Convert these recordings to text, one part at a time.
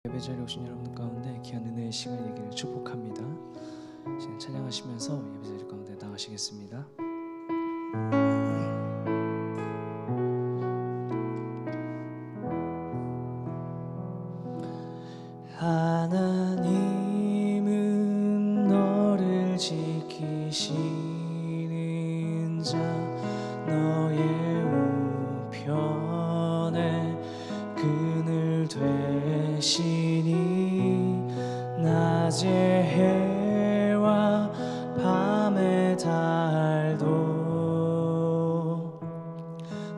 예배자리에 오신 여러분 가운데 귀한 은혜의 시간 되기를 축복합니다. 찬양하시면서 예배자리 가운데 나가시겠습니다. 하나님은 너를 지키시는 자, 너의 우편에 그늘 되시니 낮의 해와 밤의 달도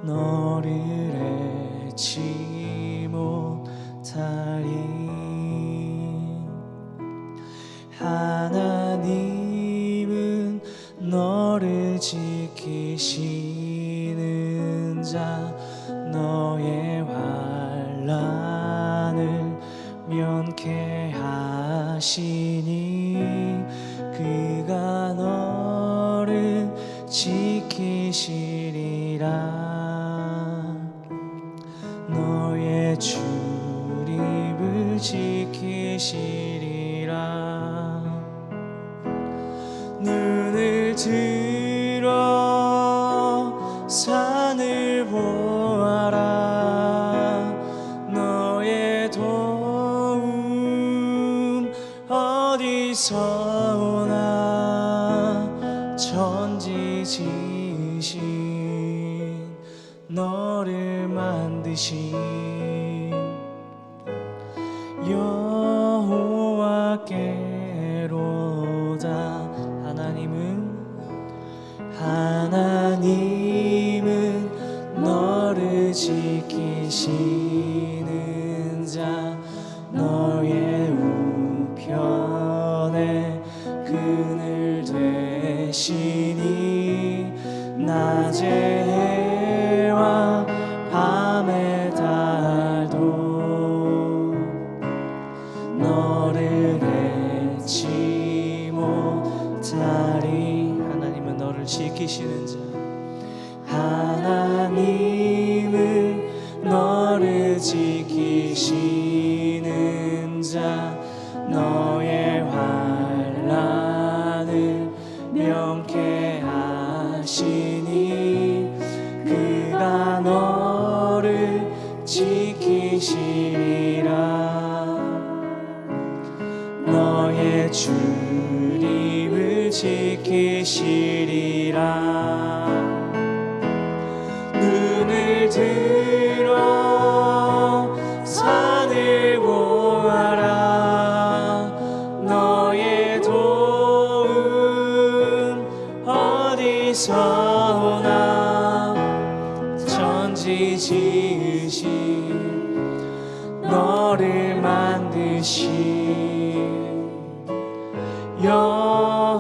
너를 잊지 못하리. 하나님은 너를 지키시는 자, 너의 환난을 면케 하시니 그가 너를 지키시리라. 너의 출입을 지키시리라. 눈을 들어 산을 보아라. 너의 도움 어디서 오나. 천지 지으신 너를 만드신 여호와께로다. 하나님은 너를 지키시는 자, 너의 우편에 그늘 되시니 낮의 해와 밤의 달도 너를 잊지 못하리. 하나님은 너를 지키시는 자, 하나님은 너를 지키시는 자, 너의 환난을 면케 하시니 그가 너를 지키시리라. 너의 출입을 지키시리라. 눈을 들어 산을 보아라. 너의 도움 어디서 오나. 천지 지으신 너를 만드신 여호와께로다.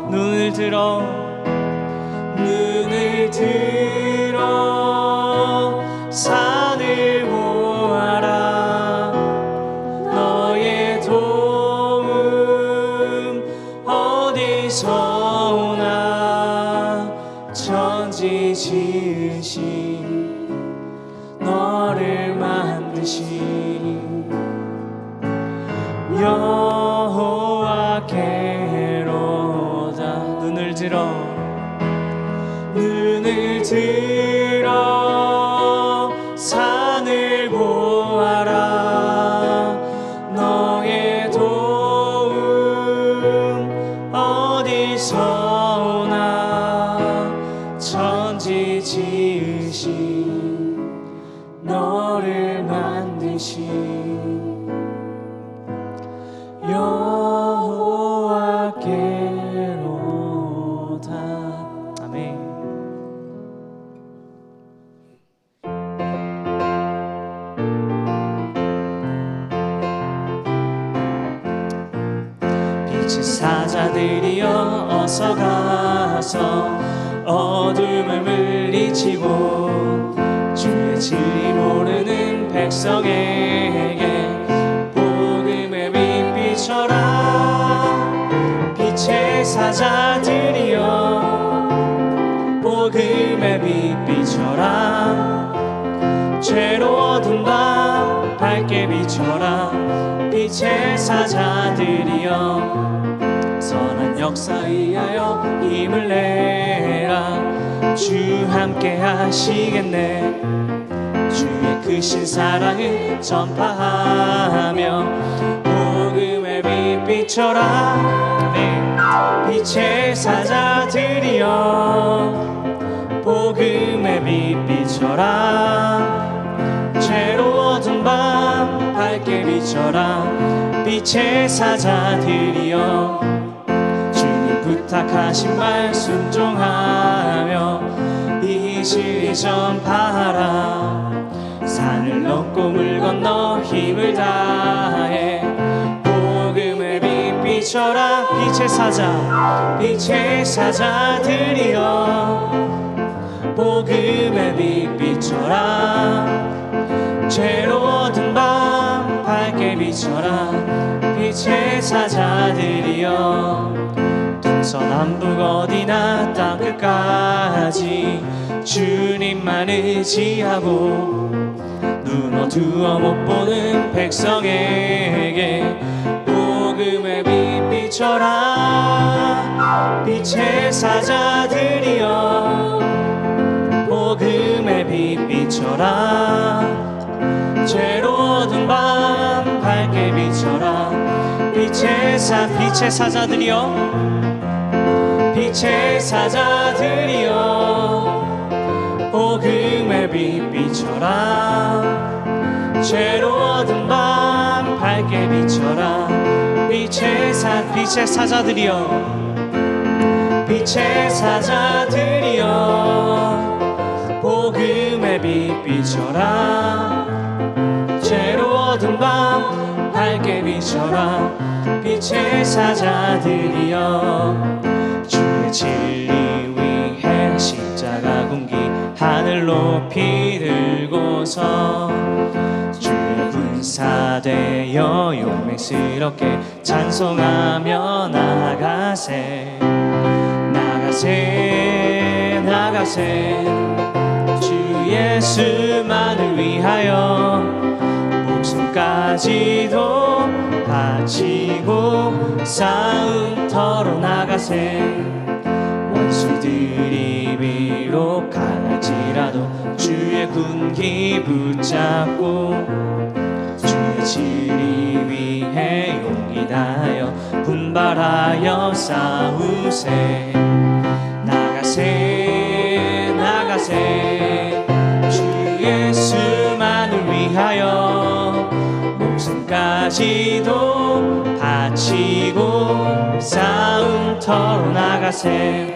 눈을 들어 산을 보아라. 너의 도움 어디서 오나. 천지 지으신 너를 만드신 여호와께로다. 눈을 들어 산을 보아라. 너의 도움 어디서 오나. 천지 지으신 너를 만드신 여호와께로다. 아멘. 빛의 사자들이여 어서 가서 어둠을 물리치고 주의 진리 모르는 백성에게 복음의 빛 비춰라. 빛의 사자들이여 복음의 빛 비춰라. 죄로워둔 밤 밝게 비춰라. 빛의 사자들이여 선한 역사 위하여 힘을 내라. 주 함께 하시겠네. 주의 크신 사랑을 전파하며 복음의 빛 비춰라. 네. 빛의 사자들이여 복음의 빛 비춰라. 죄로워둔 밤 밝게 비춰라. 빛의 사자들이여 주님 부탁하신 말 순종하며 이 진리 전파하라. 산을 넘고 물 건너 힘을 다해 복음의 빛 비춰라. 빛의 사자, 빛의 사자들이여 복음의 빛 비춰라. 죄로워둔 밤 밝게 비춰라. 빛의 사자들이여 동서남북 어디나 땅끝까지 주님만 의지하고 눈 어두워 못 보는 백성에게 복음의 빛 비춰라. 빛의 사자들이여 복음의 빛 비춰라. 죄로워둔 밤 밝게 비춰라. 빛의 사자들이여 빛의 사자들이여 복음의 빛 비춰라. 죄로워둔 밤 밝게 비춰라. 빛의 사자들이여 빛의 사자들이여 복음의 빛 비춰라. 죄로워둔 밤 밝게 비춰라. 빛의 사자들이여 주의 진리 위해 십자가 군기 하늘 높이 들고서 주의 군사되어 용맹스럽게 찬송하며 나가세 나가세 나가세. 주 예수만을 위하여 목숨까지도 바치고 싸움터로 나가세. 원수들이 비록 강할지라도 주의 군기 붙잡고 주의 진리 위해 용기 다하여 분발하여 싸우세. 나가세 나가세. 주 예수만을 위하여 목숨까지도 바치고 싸움터로 나가세.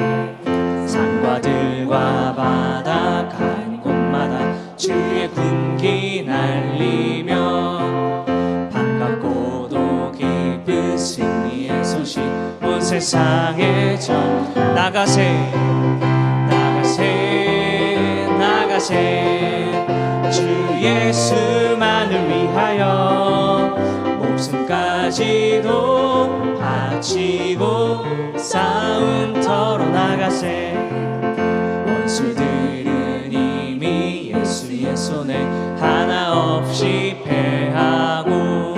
산과 들과 바다 가는 곳마다 주의 군기 날리며 반갑고도 기쁜 승리의 소식 온 세상에 전 나가세 나가세 나가세. 주 예수만을 위하여 목숨까지도 바치고 싸움터로 나가세. 원수들은 이미 예수의 손에 하나 없이 패하고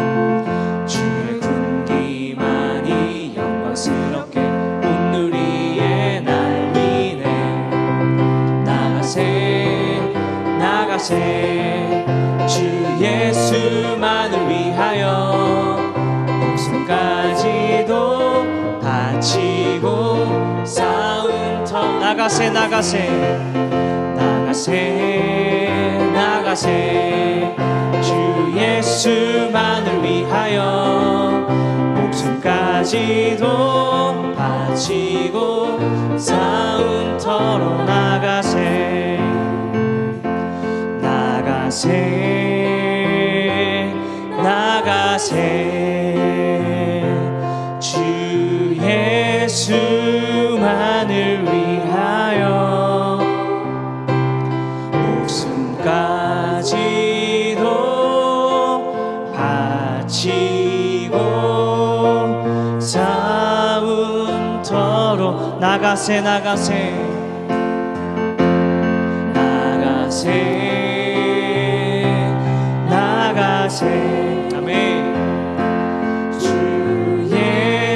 주의 군기만이 영광스럽게 온누리에 날리네. 나가세 나가세. 주 예수만을 위하여 목숨까지도 바치고 싸움터 나가세 나가세 나가세 나가세. 주 예수만을 위하여 목숨까지도 바치고 싸움터로 나가세 나가세 나가세. 주 예수만을 위하여 목숨까지도 바치고 싸움터로 나가세 나가세 나가세 나가세. 아멘. 주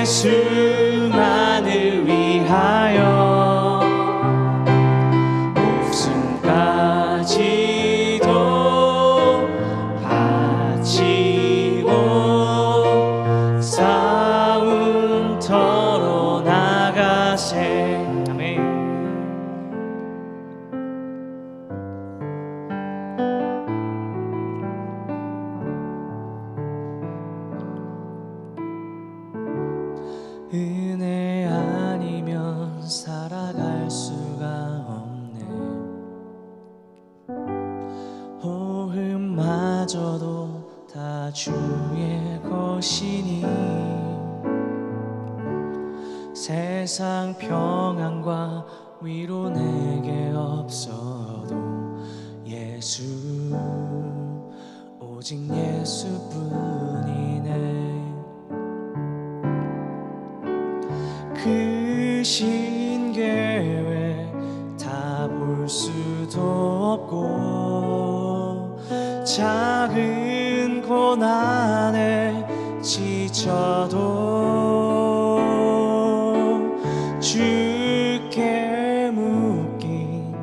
예수만을 위하여 목숨까지도 바치고 싸움터로 나가세. 아멘. 은혜 아니면 살아갈 수가 없네. 호흡마저도 다 주의 것이니 세상 평안과 위로 내게 없어도 예수, 오직 예수뿐이네. 크신 계획 다 볼 수도 없고 작은 고난에 지쳐도 주께 묶인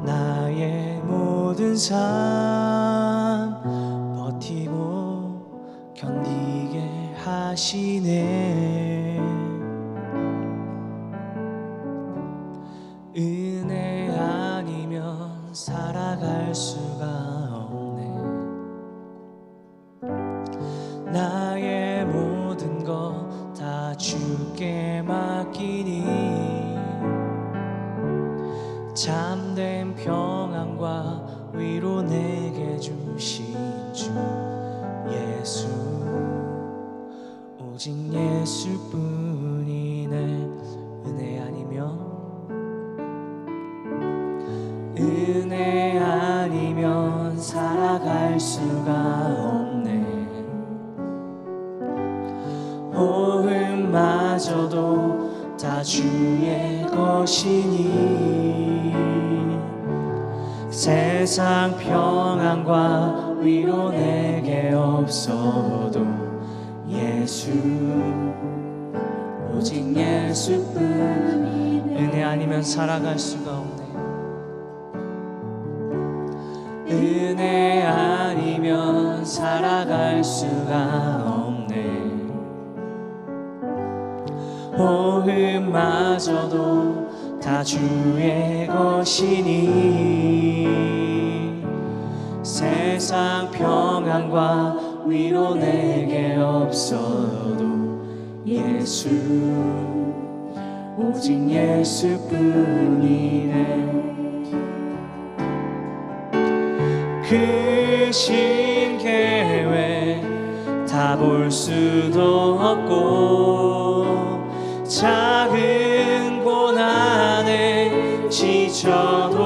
나의 모든 삶 버티고 견디게 하시네. 은혜 아니면 살아갈 수가 없네. 나의 모든 것 다 주께 맡기니 참된 평안과 위로 내게 주신 주 예수, 오직 예수뿐이네. 은혜 아니면 살아갈 수가 없네. 호흡마저도 다 주의 것이니 세상 평안과 위로 내게 없어도 예수, 오직 예수뿐. 은혜 아니면 살아갈 수가 없네. 은혜 아니면 살아갈 수가 없네. 호흡마저도 다 주의 것이니 세상 평안과 위로 내게 없어도 예수, 오직 예수뿐이네. 크신 계획 다 볼 수도 없고 작은 고난에 지쳐도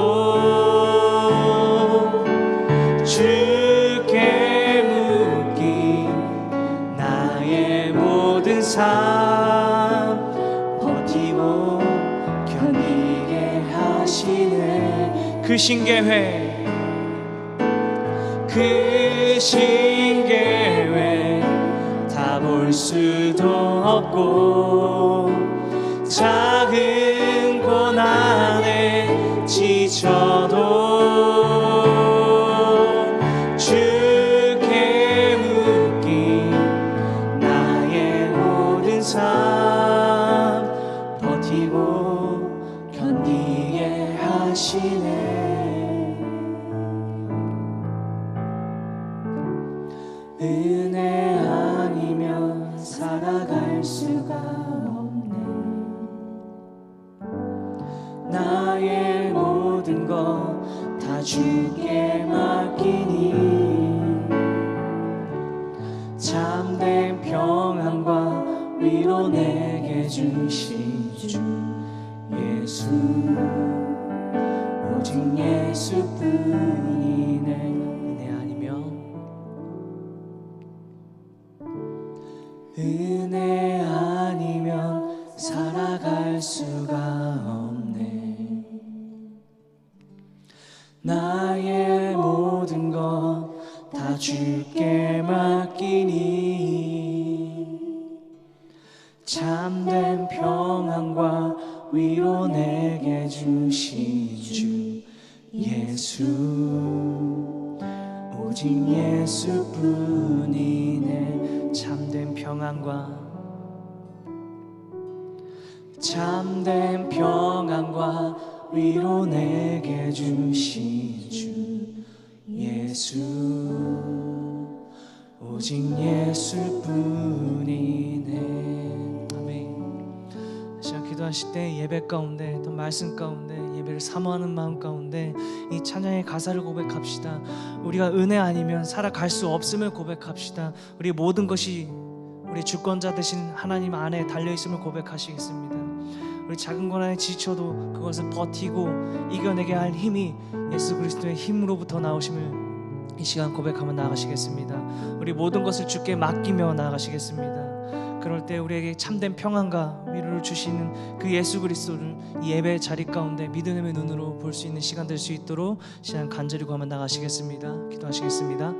주께 묶인 나의 모든 삶 버티고 견디게 하시네. 크신 계획 다 볼 수도 없고 작은 고난에 지쳐도 주께 묶인 나의 모든 삶 버티고 견디게 하시네. 은혜 아니면 살아갈 수가 없네. 나의 모든 것 다 주께 맡기니 참된 평안과 위로 내게 주신 주 예수, 오직 예수뿐이네. 은혜 아니면 살아갈 수가 없네. 나의 모든 것 다 다 주께 맡기니 참된 평안과 위로 내게 주신 주 예수 오직 예수뿐이네. 참된 평안과 위로 내게 주신 주 예수 오직 예수뿐이네. 아멘. 시간 기도하실 때 예배 가운데 또 말씀 가운데 예배를 사모하는 마음 가운데 이 찬양의 가사를 고백합시다. 우리가 은혜 아니면 살아갈 수 없음을 고백합시다. 우리 모든 것이 우리 주권자 되신 하나님 안에 달려있음을 고백하시겠습니다. 우리 작은 것 안에 지쳐도 그것을 버티고 이겨내게 할 힘이 예수 그리스도의 힘으로부터 나오심을 이 시간 고백하며 나아가시겠습니다. 우리 모든 것을 주께 맡기며 나아가시겠습니다. 그럴 때 우리에게 참된 평안과 위로를 주시는 그 예수 그리스도를 이 예배의 자리 가운데 믿음의 눈으로 볼 수 있는 시간 될 수 있도록 시간 간절히 구하며 나가시겠습니다. 기도하시겠습니다.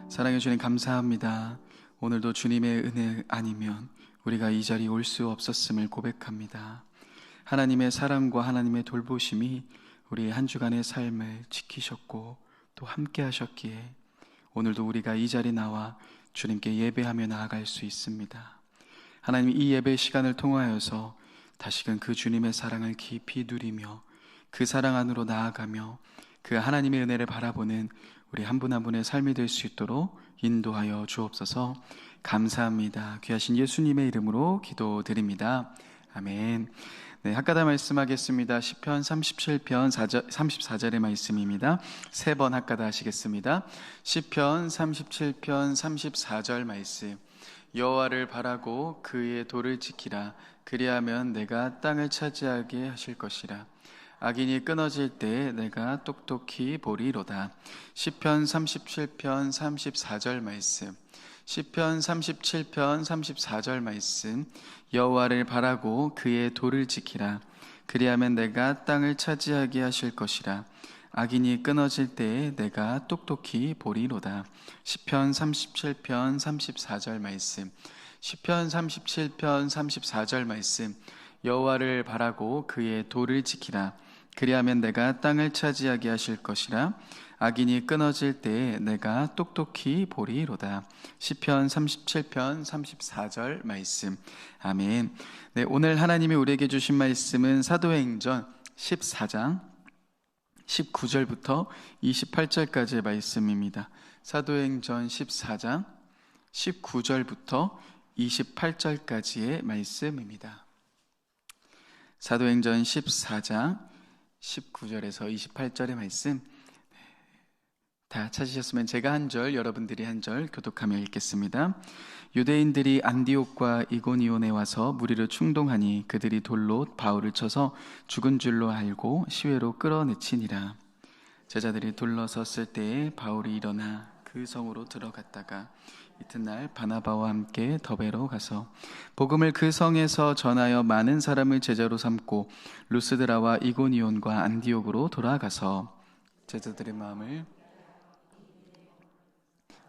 사랑해 주님 감사합니다. 오늘도 주님의 은혜 아니면 우리가 이 자리에 올 수 없었음을 고백합니다. 하나님의 사랑과 하나님의 돌보심이 우리의 한 주간의 삶을 지키셨고 또 함께 하셨기에 오늘도 우리가 이 자리에 나와 주님께 예배하며 나아갈 수 있습니다. 하나님, 이 예배 시간을 통하여서 다시금 그 주님의 사랑을 깊이 누리며 그 사랑 안으로 나아가며 그 하나님의 은혜를 바라보는 우리 한 분 한 분의 삶이 될 수 있도록 인도하여 주옵소서. 감사합니다. 귀하신 예수님의 이름으로 기도드립니다. 아멘. 네, 학가다 말씀하겠습니다. 시편 37편 34절의 말씀입니다. 세 번 학가다 하시겠습니다. 시편 37편 34절 말씀. 여호와를 바라고 그의 도를 지키라. 그리하면 내가 땅을 차지하게 하실 것이라. 악인이 끊어질 때 내가 똑똑히 보리로다. 시편 37편 34절 말씀. 시편 37편 34절 말씀. 여호와를 바라고 그의 도를 지키라. 그리하면 내가 땅을 차지하게 하실 것이라. 악인이 끊어질 때 내가 똑똑히 보리로다. 시편 37편 34절 말씀. 시편 37편 34절 말씀. 여호와를 바라고 그의 도를 지키라. 그리하면 내가 땅을 차지하게 하실 것이라. 악인이 끊어질 때 내가 똑똑히 보리로다. 시편 37편 34절 말씀. 아멘. 네, 오늘 하나님이 우리에게 주신 말씀은 사도행전 14장 19절부터 28절까지의 말씀입니다. 사도행전 14장 19절부터 28절까지의 말씀입니다. 사도행전 14장 19절에서 28절의 말씀 다 찾으셨으면 제가 한 절, 여러분들이 한 절 교독하며 읽겠습니다. 유대인들이 안디옥과 이고니온에 와서 무리를 충동하니 그들이 돌로 바울을 쳐서 죽은 줄로 알고 시외로 끌어내치니라. 제자들이 둘러섰을 때에 바울이 일어나 그 성으로 들어갔다가 이튿날 바나바와 함께 더베로 가서 복음을 그 성에서 전하여 많은 사람을 제자로 삼고 루스드라와 이고니온과 안디옥으로 돌아가서 제자들의 마음을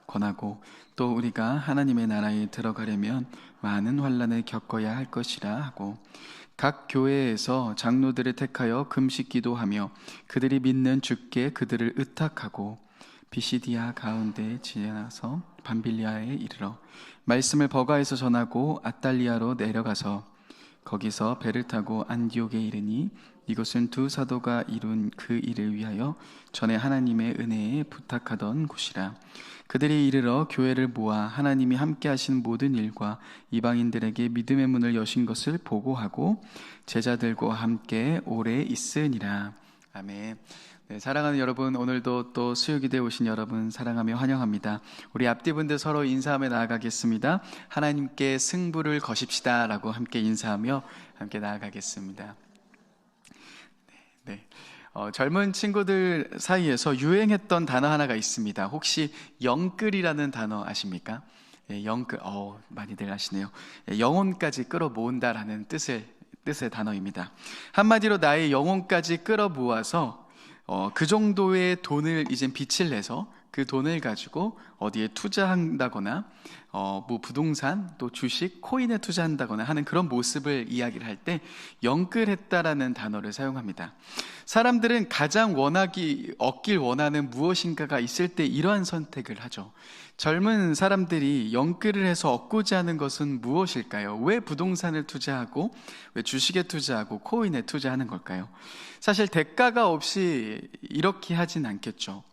권하고 또 우리가 하나님의 나라에 들어가려면 많은 환난을 겪어야 할 것이라 하고 각 교회에서 장로들을 택하여 금식 기도하며 그들이 믿는 주께 그들을 의탁하고 비시디아 가운데 지나서 밤빌리아에 이르러 말씀을 버가에서 전하고 아달리아로 내려가서 거기서 배를 타고 안디옥에 이르니 이곳은 두 사도가 이룬 그 일을 위하여 전에 하나님의 은혜에 부탁하던 곳이라. 그들이 이르러 교회를 모아 하나님이 함께 하신 모든 일과 이방인들에게 믿음의 문을 여신 것을 보고하고 제자들과 함께 오래 있으니라. 아멘. 네, 사랑하는 여러분, 오늘도 또 수요기대에 오신 여러분 사랑하며 환영합니다. 우리 앞뒤분들 서로 인사하며 나아가겠습니다. 하나님께 승부를 거십시다 라고 함께 인사하며 함께 나아가겠습니다. 네. 젊은 친구들 사이에서 유행했던 단어 하나가 있습니다. 혹시 영끌이라는 단어 아십니까? 예, 영끌, 많이들 아시네요. 예, 영혼까지 끌어모은다라는 뜻의 단어입니다. 한마디로 나의 영혼까지 끌어모아서 그 정도의 돈을 이제 빚을 내서 그 돈을 가지고 어디에 투자한다거나 뭐 부동산 또 주식 코인에 투자한다거나 하는 그런 모습을 이야기를 할 때 영끌했다라는 단어를 사용합니다. 사람들은 가장 얻길 원하는 무엇인가가 있을 때 이러한 선택을 하죠. 젊은 사람들이 영끌을 해서 얻고자 하는 것은 무엇일까요? 왜 부동산을 투자하고 왜 주식에 투자하고 코인에 투자하는 걸까요? 사실 대가가 없이 이렇게 하진 않겠죠.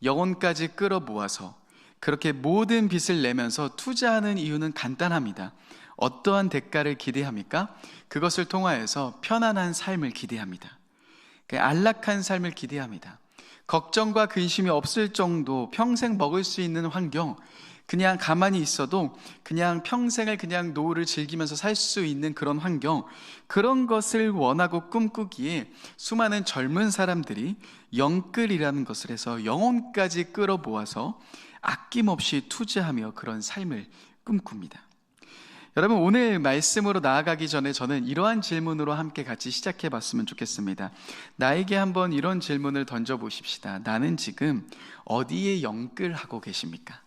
영혼까지 끌어모아서 그렇게 모든 빚을 내면서 투자하는 이유는 간단합니다. 어떠한 대가를 기대합니까? 그것을 통하여서 편안한 삶을 기대합니다. 안락한 삶을 기대합니다. 걱정과 근심이 없을 정도 평생 먹을 수 있는 환경, 그냥 가만히 있어도 그냥 평생을 그냥 노후를 즐기면서 살 수 있는 그런 환경, 그런 것을 원하고 꿈꾸기에 수많은 젊은 사람들이 영끌이라는 것을 해서 영혼까지 끌어모아서 아낌없이 투자하며 그런 삶을 꿈꿉니다. 여러분, 오늘 말씀으로 나아가기 전에 저는 이러한 질문으로 함께 같이 시작해 봤으면 좋겠습니다. 나에게 한번 이런 질문을 던져 보십시다. 나는 지금 어디에 영끌하고 계십니까?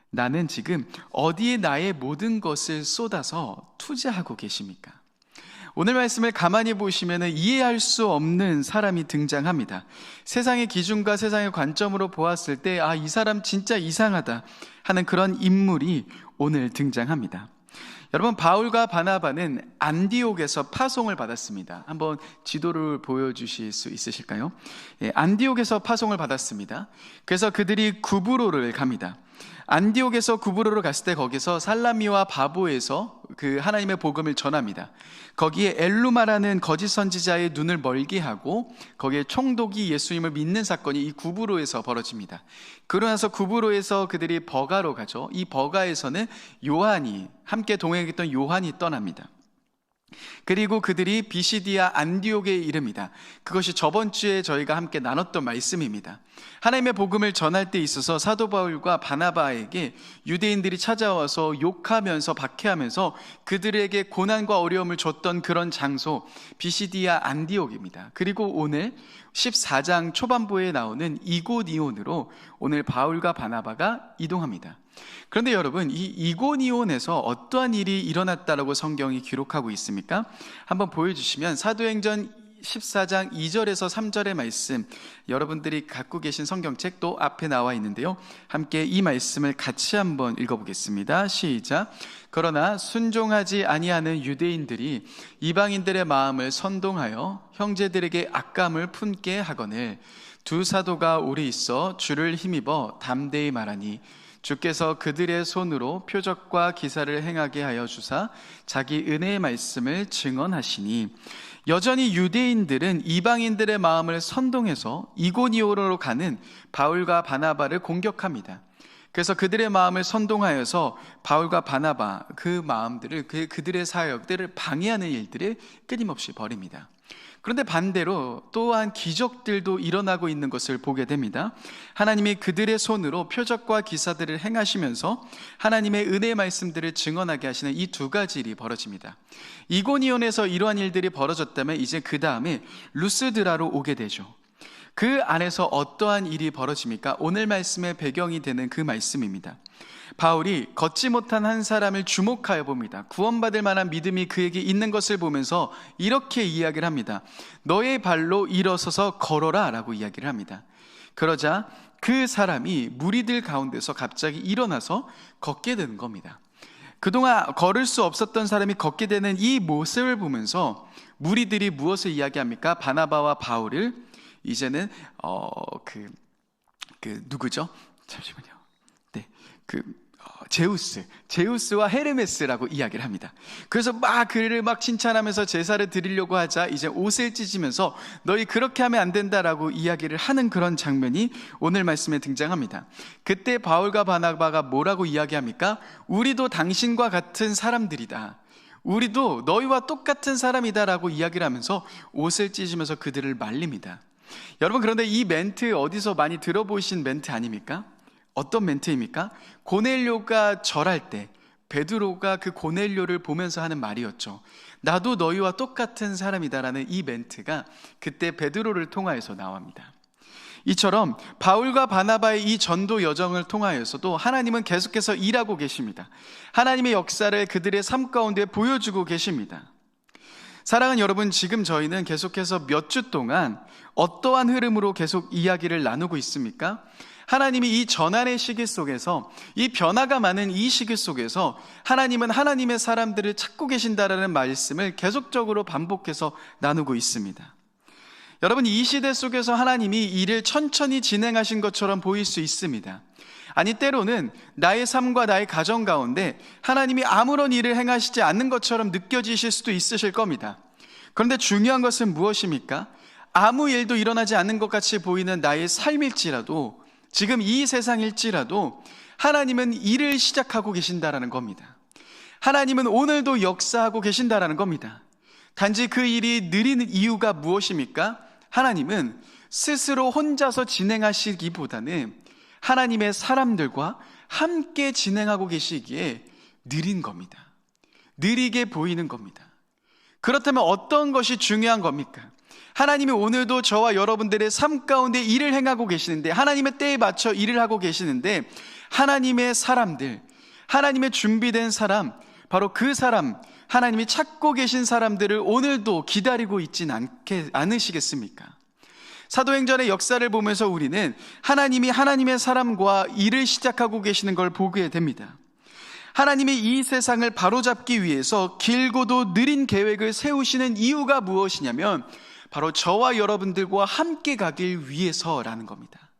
나는 지금 어디에 나의 모든 것을 쏟아서 투자하고 계십니까? 오늘 말씀을 가만히 보시면 이해할 수 없는 사람이 등장합니다. 세상의 기준과 세상의 관점으로 보았을 때 이 사람 진짜 이상하다 하는 그런 인물이 오늘 등장합니다. 여러분, 바울과 바나바는 안디옥에서 파송을 받았습니다. 한번 지도를 보여주실 수 있으실까요? 예, 안디옥에서 파송을 받았습니다. 그래서 그들이 구브로를 갑니다. 안디옥에서 구브로를 갔을 때 거기서 살라미와 바보에서 그 하나님의 복음을 전합니다. 거기에 엘루마라는 거짓 선지자의 눈을 멀게 하고 거기에 총독이 예수님을 믿는 사건이 이 구브로에서 벌어집니다. 그러나서 구브로에서 그들이 버가로 가죠. 이 버가에서는 요한이 함께 동행했던 요한이 떠납니다. 그리고 그들이 비시디아 안디옥에 이릅니다. 그것이 저번 주에 저희가 함께 나눴던 말씀입니다. 하나님의 복음을 전할 때 있어서 사도 바울과 바나바에게 유대인들이 찾아와서 욕하면서 박해하면서 그들에게 고난과 어려움을 줬던 그런 장소, 비시디아 안디옥입니다. 그리고 오늘 14장 초반부에 나오는 이고니온으로 오늘 바울과 바나바가 이동합니다. 그런데 여러분, 이 이고니온에서 어떠한 일이 일어났다라고 성경이 기록하고 있습니까? 한번 보여주시면 사도행전 14장 2절에서 3절의 말씀, 여러분들이 갖고 계신 성경책도 앞에 나와 있는데요, 함께 이 말씀을 같이 한번 읽어보겠습니다. 시작. 그러나 순종하지 아니하는 유대인들이 이방인들의 마음을 선동하여 형제들에게 악감을 품게 하거늘 두 사도가 오래 있어 주를 힘입어 담대히 말하니 주께서 그들의 손으로 표적과 기사를 행하게 하여 주사 자기 은혜의 말씀을 증언하시니, 여전히 유대인들은 이방인들의 마음을 선동해서 이고니온으로 가는 바울과 바나바를 공격합니다. 그래서 그들의 마음을 선동하여서 바울과 바나바 그 마음들을 그들의 사역들을 방해하는 일들을 끊임없이 벌입니다. 그런데 반대로 또한 기적들도 일어나고 있는 것을 보게 됩니다. 하나님이 그들의 손으로 표적과 기사들을 행하시면서 하나님의 은혜의 말씀들을 증언하게 하시는 이 두 가지 일이 벌어집니다. 이고니온에서 이러한 일들이 벌어졌다면 이제 그 다음에 루스드라로 오게 되죠. 그 안에서 어떠한 일이 벌어집니까? 오늘 말씀의 배경이 되는 그 말씀입니다. 바울이 걷지 못한 한 사람을 주목하여 봅니다. 구원받을 만한 믿음이 그에게 있는 것을 보면서 이렇게 이야기를 합니다. 너의 발로 일어서서 걸어라 라고 이야기를 합니다. 그러자 그 사람이 무리들 가운데서 갑자기 일어나서 걷게 되는 겁니다. 그동안 걸을 수 없었던 사람이 걷게 되는 이 모습을 보면서 무리들이 무엇을 이야기합니까? 바나바와 바울을 이제는 누구죠? 잠시만요. 네, 제우스와 헤르메스라고 이야기를 합니다. 그래서 막 그를 막 칭찬하면서 제사를 드리려고 하자 이제 옷을 찢으면서 너희 그렇게 하면 안 된다라고 이야기를 하는 그런 장면이 오늘 말씀에 등장합니다. 그때 바울과 바나바가 뭐라고 이야기합니까? 우리도 당신과 같은 사람들이다. 우리도 너희와 똑같은 사람이다라고 이야기를 하면서 옷을 찢으면서 그들을 말립니다. 여러분, 그런데 이 멘트 어디서 많이 들어보신 멘트 아닙니까? 어떤 멘트입니까? 고넬료가 절할 때 베드로가 그 고넬료를 보면서 하는 말이었죠. 나도 너희와 똑같은 사람이다라는 이 멘트가 그때 베드로를 통하여서 나옵니다. 이처럼 바울과 바나바의 이 전도 여정을 통하여서도 하나님은 계속해서 일하고 계십니다. 하나님의 역사를 그들의 삶 가운데 보여주고 계십니다. 사랑하는 여러분, 지금 저희는 계속해서 몇 주 동안 어떠한 흐름으로 계속 이야기를 나누고 있습니까? 하나님이 이 전환의 시기 속에서, 이 변화가 많은 이 시기 속에서 하나님은 하나님의 사람들을 찾고 계신다라는 말씀을 계속적으로 반복해서 나누고 있습니다. 여러분, 이 시대 속에서 하나님이 일을 천천히 진행하신 것처럼 보일 수 있습니다. 아니, 때로는 나의 삶과 나의 가정 가운데 하나님이 아무런 일을 행하시지 않는 것처럼 느껴지실 수도 있으실 겁니다. 그런데 중요한 것은 무엇입니까? 아무 일도 일어나지 않는 것 같이 보이는 나의 삶일지라도, 지금 이 세상일지라도 하나님은 일을 시작하고 계신다라는 겁니다. 하나님은 오늘도 역사하고 계신다라는 겁니다. 단지 그 일이 느린 이유가 무엇입니까? 하나님은 스스로 혼자서 진행하시기보다는 하나님의 사람들과 함께 진행하고 계시기에 느린 겁니다. 느리게 보이는 겁니다. 그렇다면 어떤 것이 중요한 겁니까? 하나님이 오늘도 저와 여러분들의 삶 가운데 일을 행하고 계시는데, 하나님의 때에 맞춰 일을 하고 계시는데, 하나님의 사람들, 하나님의 준비된 사람, 바로 그 사람, 하나님이 찾고 계신 사람들을 오늘도 기다리고 있진 않으시겠습니까? 사도행전의 역사를 보면서 우리는 하나님이 하나님의 사람과 일을 시작하고 계시는 걸 보게 됩니다. 하나님이 이 세상을 바로잡기 위해서 길고도 느린 계획을 세우시는 이유가 무엇이냐면 바로 저와 여러분들과 함께 가길 위해서라는 겁니다.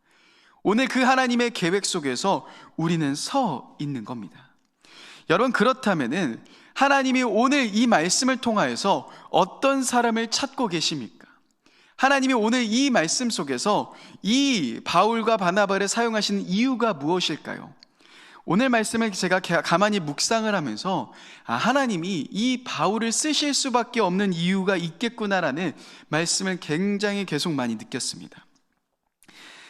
오늘 그 하나님의 계획 속에서 우리는 서 있는 겁니다. 여러분, 그렇다면은 하나님이 오늘 이 말씀을 통하여서 어떤 사람을 찾고 계십니까? 하나님이 오늘 이 말씀 속에서 이 바울과 바나바를 사용하시는 이유가 무엇일까요? 오늘 말씀을 제가 가만히 묵상을 하면서 하나님이 이 바울을 쓰실 수밖에 없는 이유가 있겠구나라는 말씀을 굉장히 계속 많이 느꼈습니다.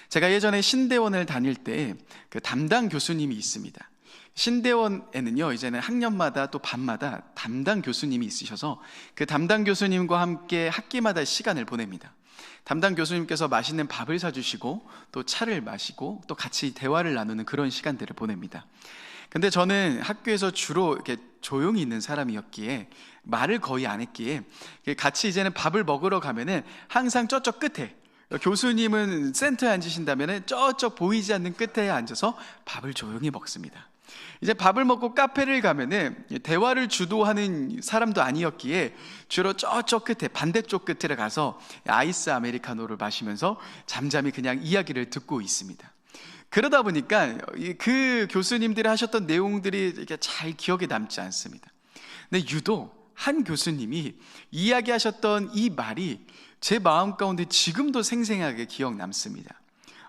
제가 예전에 신대원을 다닐 때 그 담당 교수님이 있습니다. 신대원에는요, 이제는 학년마다 또 반마다 담당 교수님이 있으셔서 그 담당 교수님과 함께 학기마다 시간을 보냅니다. 담당 교수님께서 맛있는 밥을 사주시고 또 차를 마시고 또 같이 대화를 나누는 그런 시간들을 보냅니다. 근데 저는 학교에서 주로 이렇게 조용히 있는 사람이었기에 말을 거의 안 했기에 같이 이제는 밥을 먹으러 가면은 항상 저쪽 끝에, 교수님은 센터에 앉으신다면은 저쪽 보이지 않는 끝에 앉아서 밥을 조용히 먹습니다. 이제 밥을 먹고 카페를 가면은 대화를 주도하는 사람도 아니었기에 주로 저쪽 끝에, 반대쪽 끝에 가서 아이스 아메리카노를 마시면서 잠잠히 그냥 이야기를 듣고 있습니다. 그러다 보니까 그 교수님들이 하셨던 내용들이 이렇게 잘 기억에 남지 않습니다. 근데 유독 한 교수님이 이야기하셨던 이 말이 제 마음 가운데 지금도 생생하게 기억 남습니다.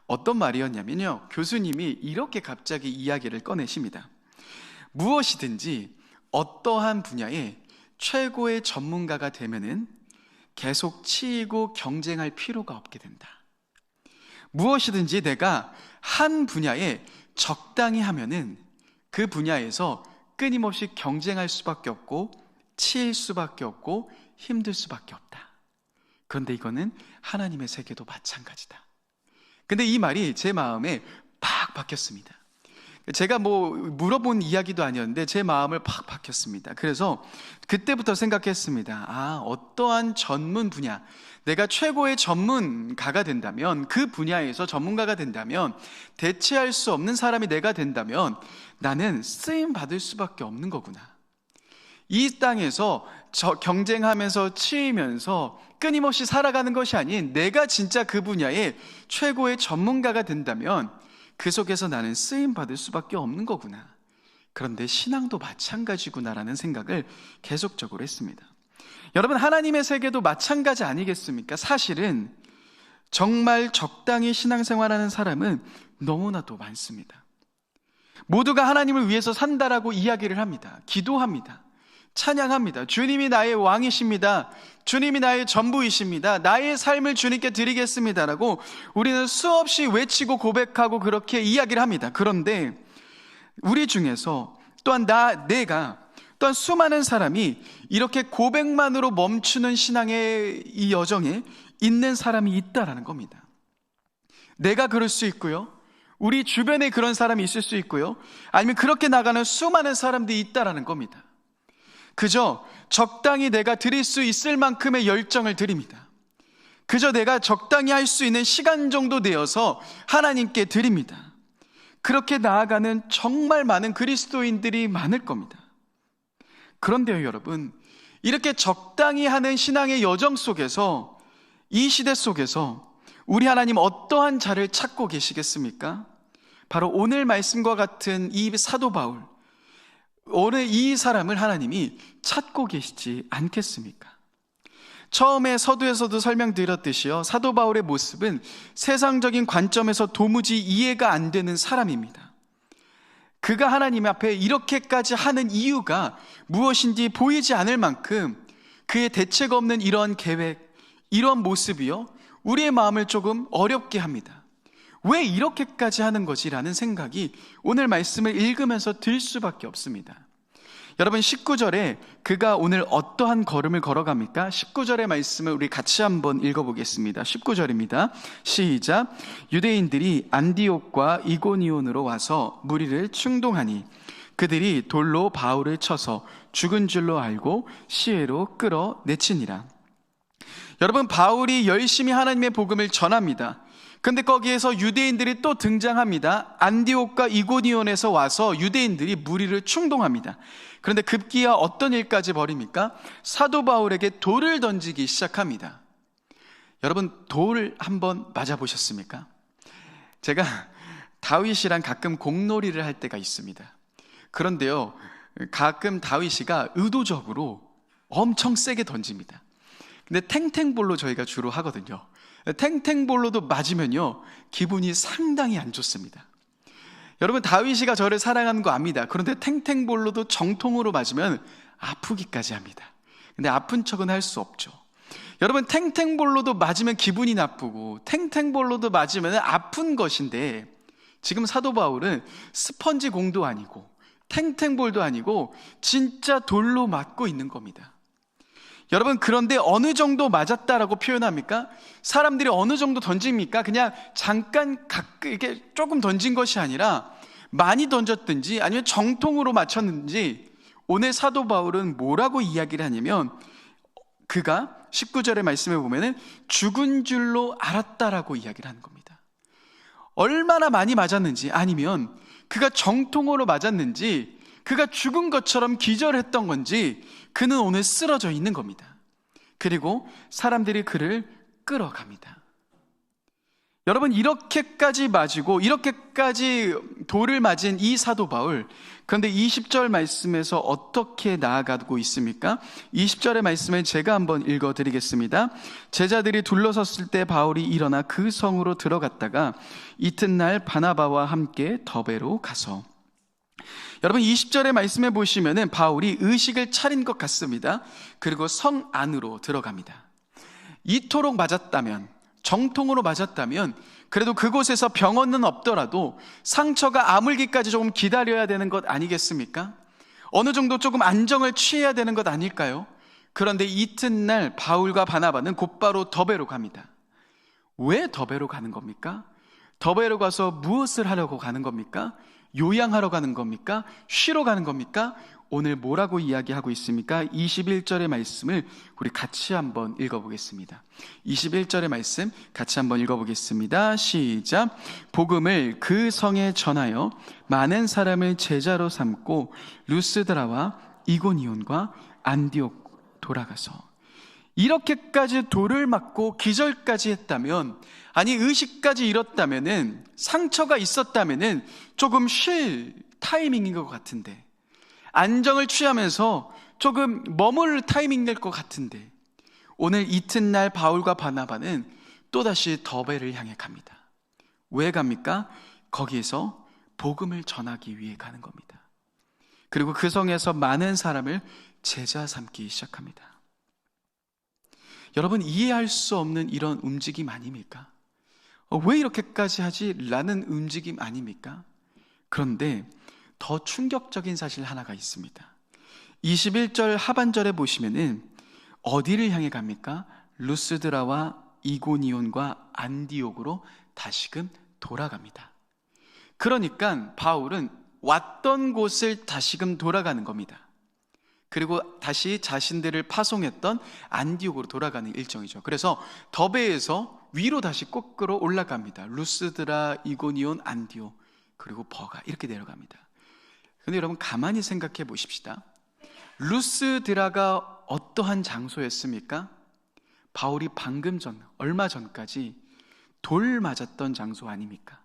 어떤 말이었냐면요, 교수님이 이렇게 갑자기 이야기를 꺼내십니다. 무엇이든지 어떠한 분야에 최고의 전문가가 되면은 계속 치이고 경쟁할 필요가 없게 된다. 무엇이든지 내가 한 분야에 적당히 하면은 그 분야에서 끊임없이 경쟁할 수밖에 없고 치일 수밖에 없고 힘들 수밖에 없다. 그런데 이거는 하나님의 세계도 마찬가지다. 근데 이 말이 제 마음에 팍 박혔습니다. 제가 물어본 이야기도 아니었는데 제 마음을 팍 박혔습니다. 그래서 그때부터 생각했습니다. 어떠한 전문 분야, 내가 최고의 전문가가 된다면, 그 분야에서 전문가가 된다면, 대체할 수 없는 사람이 내가 된다면 나는 쓰임 받을 수밖에 없는 거구나. 이 땅에서 경쟁하면서 치이면서 끊임없이 살아가는 것이 아닌, 내가 진짜 그 분야의 최고의 전문가가 된다면 그 속에서 나는 쓰임 받을 수밖에 없는 거구나. 그런데 신앙도 마찬가지구나라는 생각을 계속적으로 했습니다. 여러분, 하나님의 세계도 마찬가지 아니겠습니까? 사실은 정말 적당히 신앙생활하는 사람은 너무나도 많습니다. 모두가 하나님을 위해서 산다라고 이야기를 합니다. 기도합니다. 찬양합니다. 주님이 나의 왕이십니다. 주님이 나의 전부이십니다. 나의 삶을 주님께 드리겠습니다라고 우리는 수없이 외치고 고백하고 그렇게 이야기를 합니다. 그런데 우리 중에서 또한 또한 수많은 사람이 이렇게 고백만으로 멈추는 신앙의 이 여정에 있는 사람이 있다라는 겁니다. 내가 그럴 수 있고요, 우리 주변에 그런 사람이 있을 수 있고요, 아니면 그렇게 나가는 수많은 사람들이 있다라는 겁니다. 그저 적당히 내가 드릴 수 있을 만큼의 열정을 드립니다. 그저 내가 적당히 할 수 있는 시간 정도 내어서 하나님께 드립니다. 그렇게 나아가는 정말 많은 그리스도인들이 많을 겁니다. 그런데요, 여러분, 이렇게 적당히 하는 신앙의 여정 속에서, 이 시대 속에서 우리 하나님 어떠한 자를 찾고 계시겠습니까? 바로 오늘 말씀과 같은 이 사도 바울, 오늘 이 사람을 하나님이 찾고 계시지 않겠습니까? 처음에 서두에서도 설명드렸듯이요, 사도 바울의 모습은 세상적인 관점에서 도무지 이해가 안 되는 사람입니다. 그가 하나님 앞에 이렇게까지 하는 이유가 무엇인지 보이지 않을 만큼 그의 대책 없는 이런 계획, 이런 모습이요, 우리의 마음을 조금 어렵게 합니다. 왜 이렇게까지 하는 거지라는 생각이 오늘 말씀을 읽으면서 들 수밖에 없습니다. 여러분, 19절에 그가 오늘 어떠한 걸음을 걸어갑니까? 19절의 말씀을 우리 같이 한번 읽어보겠습니다. 19절입니다. 시작. 유대인들이 안디옥과 이고니온으로 와서 무리를 충동하니 그들이 돌로 바울을 쳐서 죽은 줄로 알고 시외로 끌어내치니라. 여러분, 바울이 열심히 하나님의 복음을 전합니다. 근데 거기에서 유대인들이 또 등장합니다. 안디옥과 이고니온에서 와서 유대인들이 무리를 충동합니다. 그런데 급기야 어떤 일까지 벌입니까? 사도 바울에게 돌을 던지기 시작합니다. 여러분, 돌 한번 맞아보셨습니까? 제가 다윗이랑 가끔 공놀이를 할 때가 있습니다. 그런데요, 가끔 다윗이가 의도적으로 엄청 세게 던집니다. 근데 탱탱볼로 저희가 주로 하거든요. 탱탱볼로도 맞으면요, 기분이 상당히 안 좋습니다. 여러분, 다윗이가 저를 사랑하는 거 압니다. 그런데 탱탱볼로도 정통으로 맞으면 아프기까지 합니다. 근데 아픈 척은 할 수 없죠. 여러분, 탱탱볼로도 맞으면 기분이 나쁘고 탱탱볼로도 맞으면 아픈 것인데, 지금 사도 바울은 스펀지 공도 아니고 탱탱볼도 아니고 진짜 돌로 맞고 있는 겁니다. 여러분, 그런데 어느 정도 맞았다라고 표현합니까? 사람들이 어느 정도 던집니까? 그냥 잠깐 이렇게 조금 던진 것이 아니라 많이 던졌든지 아니면 정통으로 맞췄는지, 오늘 사도 바울은 뭐라고 이야기를 하냐면, 그가 19절의 말씀에 보면은 죽은 줄로 알았다라고 이야기를 하는 겁니다. 얼마나 많이 맞았는지, 아니면 그가 정통으로 맞았는지, 그가 죽은 것처럼 기절했던 건지, 그는 오늘 쓰러져 있는 겁니다. 그리고 사람들이 그를 끌어갑니다. 여러분, 이렇게까지 맞고 이렇게까지 돌을 맞은 이 사도 바울, 그런데 20절 말씀에서 어떻게 나아가고 있습니까? 20절의 말씀을 제가 한번 읽어드리겠습니다. 제자들이 둘러섰을 때 바울이 일어나 그 성으로 들어갔다가 이튿날 바나바와 함께 더베로 가서, 여러분, 20절의 말씀에 보시면은 바울이 의식을 차린 것 같습니다. 그리고 성 안으로 들어갑니다. 이토록 맞았다면, 정통으로 맞았다면 그래도 그곳에서 병원은 없더라도 상처가 아물기까지 조금 기다려야 되는 것 아니겠습니까? 어느 정도 조금 안정을 취해야 되는 것 아닐까요? 그런데 이튿날 바울과 바나바는 곧바로 더베로 갑니다. 왜 더베로 가는 겁니까? 더베로 가서 무엇을 하려고 가는 겁니까? 요양하러 가는 겁니까? 쉬러 가는 겁니까? 오늘 뭐라고 이야기하고 있습니까? 21절의 말씀을 우리 같이 한번 읽어보겠습니다. 21절의 말씀 같이 한번 읽어보겠습니다. 시작. 복음을 그 성에 전하여 많은 사람을 제자로 삼고 루스드라와 이고니온과 안디옥 돌아가서, 이렇게까지 돌을 맞고 기절까지 했다면, 아니 의식까지 잃었다면은, 상처가 있었다면은 조금 쉴 타이밍인 것 같은데, 안정을 취하면서 조금 머물 타이밍일 것 같은데, 오늘 이튿날 바울과 바나바는 또다시 더베를 향해 갑니다. 왜 갑니까? 거기에서 복음을 전하기 위해 가는 겁니다. 그리고 그 성에서 많은 사람을 제자 삼기 시작합니다. 여러분, 이해할 수 없는 이런 움직임 아닙니까? 왜 이렇게까지 하지? 라는 움직임 아닙니까? 그런데 더 충격적인 사실 하나가 있습니다. 21절 하반절에 보시면은 어디를 향해 갑니까? 루스드라와 이고니온과 안디옥으로 다시금 돌아갑니다. 그러니까 바울은 왔던 곳을 다시금 돌아가는 겁니다. 그리고 다시 자신들을 파송했던 안디옥으로 돌아가는 일정이죠. 그래서 더베에서 위로 다시 거꾸로 올라갑니다. 루스드라, 이고니온, 안디옥, 그리고 버가 이렇게 내려갑니다. 그런데 여러분 가만히 생각해 보십시다. 루스드라가 어떠한 장소였습니까? 바울이 얼마 전까지 돌 맞았던 장소 아닙니까?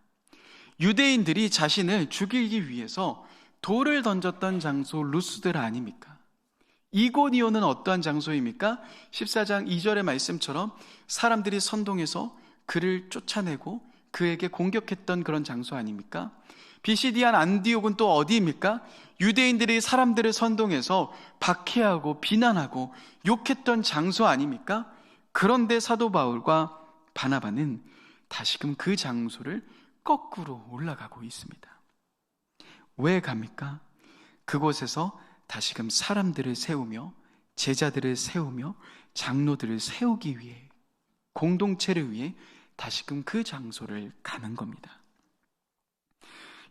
유대인들이 자신을 죽이기 위해서 돌을 던졌던 장소 루스드라 아닙니까? 이고니온은 어떠한 장소입니까? 14장 2절의 말씀처럼 사람들이 선동해서 그를 쫓아내고 그에게 공격했던 그런 장소 아닙니까? 비시디안 안디옥은 또 어디입니까? 유대인들이 사람들을 선동해서 박해하고 비난하고 욕했던 장소 아닙니까? 그런데 사도 바울과 바나바는 다시금 그 장소를 거꾸로 올라가고 있습니다. 왜 갑니까? 그곳에서 다시금 사람들을 세우며 제자들을 세우며 장로들을 세우기 위해, 공동체를 위해 다시금 그 장소를 가는 겁니다.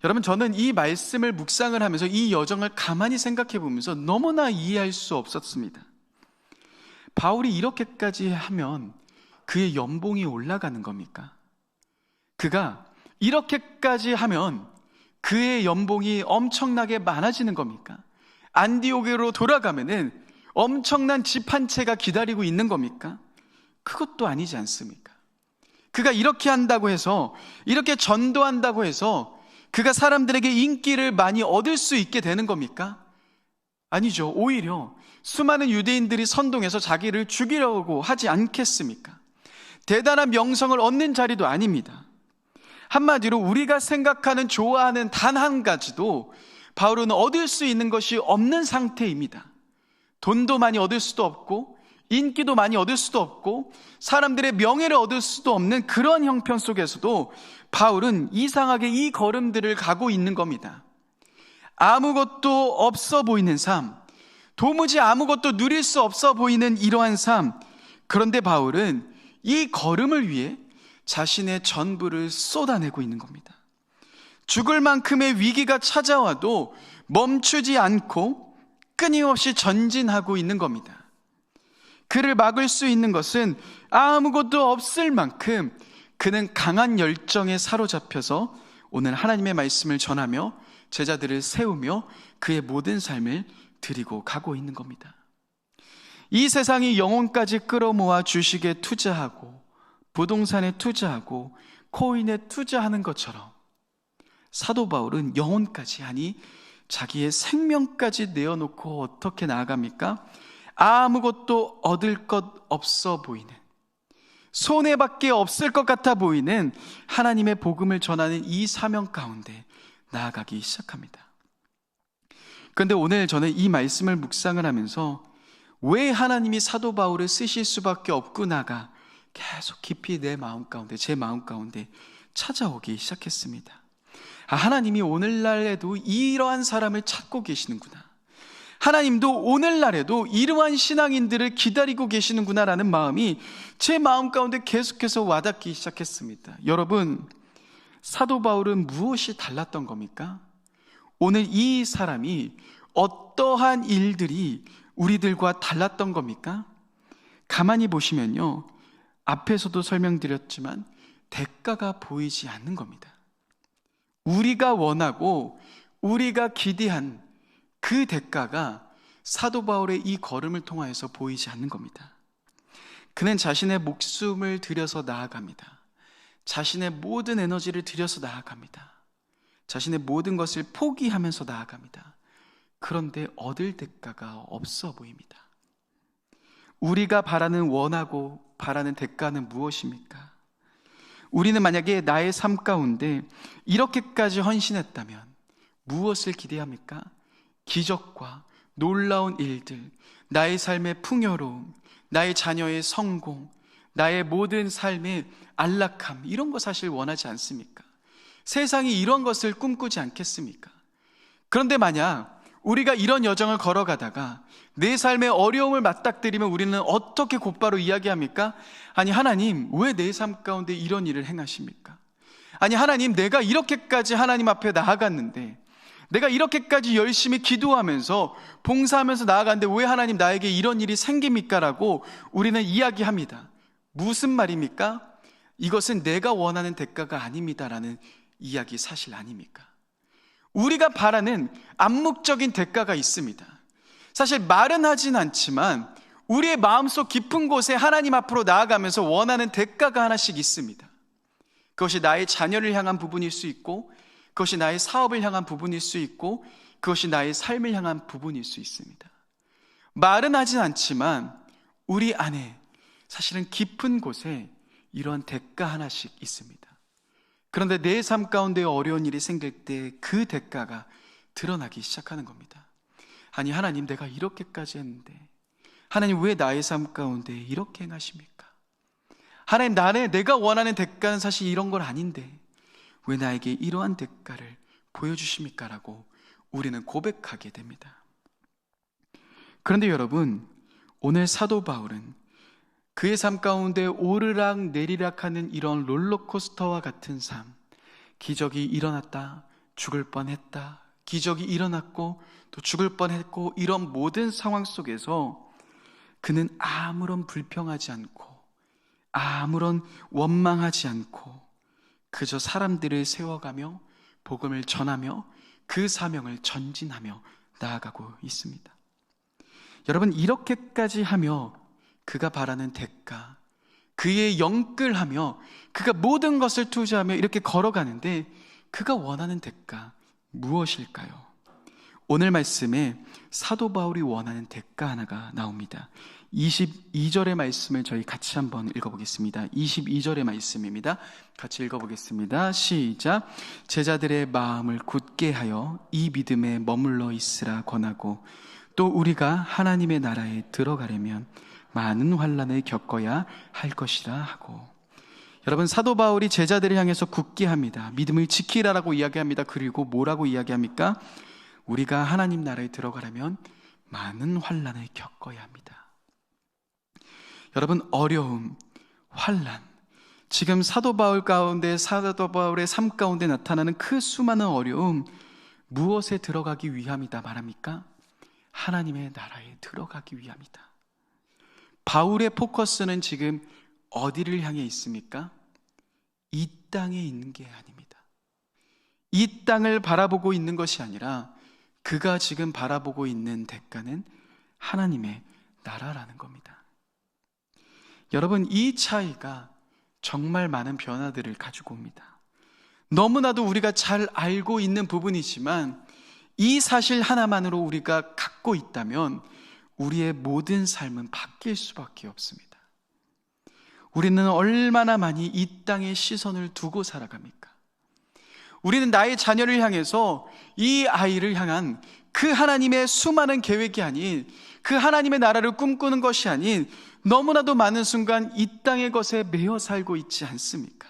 여러분, 저는 이 말씀을 묵상을 하면서 이 여정을 가만히 생각해 보면서 너무나 이해할 수 없었습니다. 바울이 이렇게까지 하면 그의 연봉이 올라가는 겁니까? 그가 이렇게까지 하면 그의 연봉이 엄청나게 많아지는 겁니까? 안디옥으로 돌아가면은 엄청난 집 한 채가 기다리고 있는 겁니까? 그것도 아니지 않습니까? 그가 이렇게 한다고 해서, 이렇게 전도한다고 해서 그가 사람들에게 인기를 많이 얻을 수 있게 되는 겁니까? 아니죠. 오히려 수많은 유대인들이 선동해서 자기를 죽이려고 하지 않겠습니까? 대단한 명성을 얻는 자리도 아닙니다. 한마디로 우리가 생각하는, 좋아하는 단 한 가지도 바울은 얻을 수 있는 것이 없는 상태입니다. 돈도 많이 얻을 수도 없고, 인기도 많이 얻을 수도 없고, 사람들의 명예를 얻을 수도 없는 그런 형편 속에서도 바울은 이상하게 이 걸음들을 가고 있는 겁니다. 아무것도 없어 보이는 삶, 도무지 아무것도 누릴 수 없어 보이는 이러한 삶. 그런데 바울은 이 걸음을 위해 자신의 전부를 쏟아내고 있는 겁니다. 죽을 만큼의 위기가 찾아와도 멈추지 않고 끊임없이 전진하고 있는 겁니다. 그를 막을 수 있는 것은 아무것도 없을 만큼 그는 강한 열정에 사로잡혀서 오늘 하나님의 말씀을 전하며 제자들을 세우며 그의 모든 삶을 드리고 가고 있는 겁니다. 이 세상이 영혼까지 끌어모아 주식에 투자하고 부동산에 투자하고 코인에 투자하는 것처럼 사도 바울은 영혼까지, 아니 자기의 생명까지 내어놓고 어떻게 나아갑니까? 아무것도 얻을 것 없어 보이는, 손해밖에 없을 것 같아 보이는 하나님의 복음을 전하는 이 사명 가운데 나아가기 시작합니다. 그런데 오늘 저는 이 말씀을 묵상을 하면서 왜 하나님이 사도 바울을 쓰실 수밖에 없구나가 계속 깊이 내 마음 가운데, 제 마음 가운데 찾아오기 시작했습니다. 하나님이 오늘날에도 이러한 사람을 찾고 계시는구나, 하나님도 오늘날에도 이러한 신앙인들을 기다리고 계시는구나라는 마음이 제 마음 가운데 계속해서 와닿기 시작했습니다. 여러분, 사도 바울은 무엇이 달랐던 겁니까? 오늘 이 사람이 어떠한 일들이 우리들과 달랐던 겁니까? 가만히 보시면요, 앞에서도 설명드렸지만 대가가 보이지 않는 겁니다. 우리가 원하고 우리가 기대한 그 대가가 사도 바울의 이 걸음을 통하여서 보이지 않는 겁니다. 그는 자신의 목숨을 들여서 나아갑니다. 자신의 모든 에너지를 들여서 나아갑니다. 자신의 모든 것을 포기하면서 나아갑니다. 그런데 얻을 대가가 없어 보입니다. 우리가 원하고 바라는 대가는 무엇입니까? 우리는 만약에 나의 삶 가운데 이렇게까지 헌신했다면 무엇을 기대합니까? 기적과 놀라운 일들, 나의 삶의 풍요로움, 나의 자녀의 성공, 나의 모든 삶의 안락함, 이런 거 사실 원하지 않습니까? 세상이 이런 것을 꿈꾸지 않겠습니까? 그런데 만약 우리가 이런 여정을 걸어가다가 내 삶의 어려움을 맞닥뜨리면 우리는 어떻게 곧바로 이야기합니까? 아니, 하나님, 왜 내 삶 가운데 이런 일을 행하십니까? 아니, 하나님, 내가 이렇게까지 하나님 앞에 나아갔는데, 내가 이렇게까지 열심히 기도하면서 봉사하면서 나아갔는데 왜 하나님 나에게 이런 일이 생깁니까? 라고 우리는 이야기합니다. 무슨 말입니까? 이것은 내가 원하는 대가가 아닙니다라는 이야기 사실 아닙니까? 우리가 바라는 암묵적인 대가가 있습니다. 사실 말은 하진 않지만 우리의 마음속 깊은 곳에 하나님 앞으로 나아가면서 원하는 대가가 하나씩 있습니다. 그것이 나의 자녀를 향한 부분일 수 있고, 그것이 나의 사업을 향한 부분일 수 있고, 그것이 나의 삶을 향한 부분일 수 있습니다. 말은 하진 않지만 우리 안에 사실은 깊은 곳에 이러한 대가 하나씩 있습니다. 그런데 내 삶 가운데 어려운 일이 생길 때 그 대가가 드러나기 시작하는 겁니다. 아니, 하나님, 내가 이렇게까지 했는데 하나님 왜 나의 삶 가운데 이렇게 행하십니까? 하나님, 내가 원하는 대가는 사실 이런 건 아닌데 왜 나에게 이러한 대가를 보여주십니까? 라고 우리는 고백하게 됩니다. 그런데 여러분, 오늘 사도 바울은 그의 삶 가운데 오르락 내리락 하는 이런 롤러코스터와 같은 삶, 기적이 일어났다, 죽을 뻔했다, 기적이 일어났고 또 죽을 뻔했고, 이런 모든 상황 속에서 그는 아무런 불평하지 않고 아무런 원망하지 않고 그저 사람들을 세워가며 복음을 전하며 그 사명을 전진하며 나아가고 있습니다. 여러분, 이렇게까지 하며 그가 바라는 대가, 그의 영끌하며 그가 모든 것을 투자하며 이렇게 걸어가는데 그가 원하는 대가 무엇일까요? 오늘 말씀에 사도 바울이 원하는 대가 하나가 나옵니다. 22절의 말씀을 저희 같이 한번 읽어보겠습니다. 22절의 말씀입니다. 같이 읽어보겠습니다. 시작. 제자들의 마음을 굳게 하여 이 믿음에 머물러 있으라 권하고, 또 우리가 하나님의 나라에 들어가려면 많은 환난을 겪어야 할 것이라 하고. 여러분, 사도 바울이 제자들을 향해서 굳게 합니다. 믿음을 지키라라고 이야기합니다. 그리고 뭐라고 이야기합니까? 우리가 하나님 나라에 들어가려면 많은 환난을 겪어야 합니다. 여러분, 어려움, 환난, 지금 사도 바울의 삶 가운데 나타나는 그 수많은 어려움, 무엇에 들어가기 위함이다 말합니까? 하나님의 나라에 들어가기 위함이다. 바울의 포커스는 지금 어디를 향해 있습니까? 이 땅에 있는 게 아닙니다. 이 땅을 바라보고 있는 것이 아니라 그가 지금 바라보고 있는 대가는 하나님의 나라라는 겁니다. 여러분, 이 차이가 정말 많은 변화들을 가지고 옵니다. 너무나도 우리가 잘 알고 있는 부분이지만 이 사실 하나만으로 우리가 갖고 있다면 우리의 모든 삶은 바뀔 수밖에 없습니다. 우리는 얼마나 많이 이 땅에 시선을 두고 살아갑니까? 우리는 나의 자녀를 향해서 이 아이를 향한 그 하나님의 수많은 계획이 아닌, 그 하나님의 나라를 꿈꾸는 것이 아닌 너무나도 많은 순간 이 땅의 것에 매여 살고 있지 않습니까?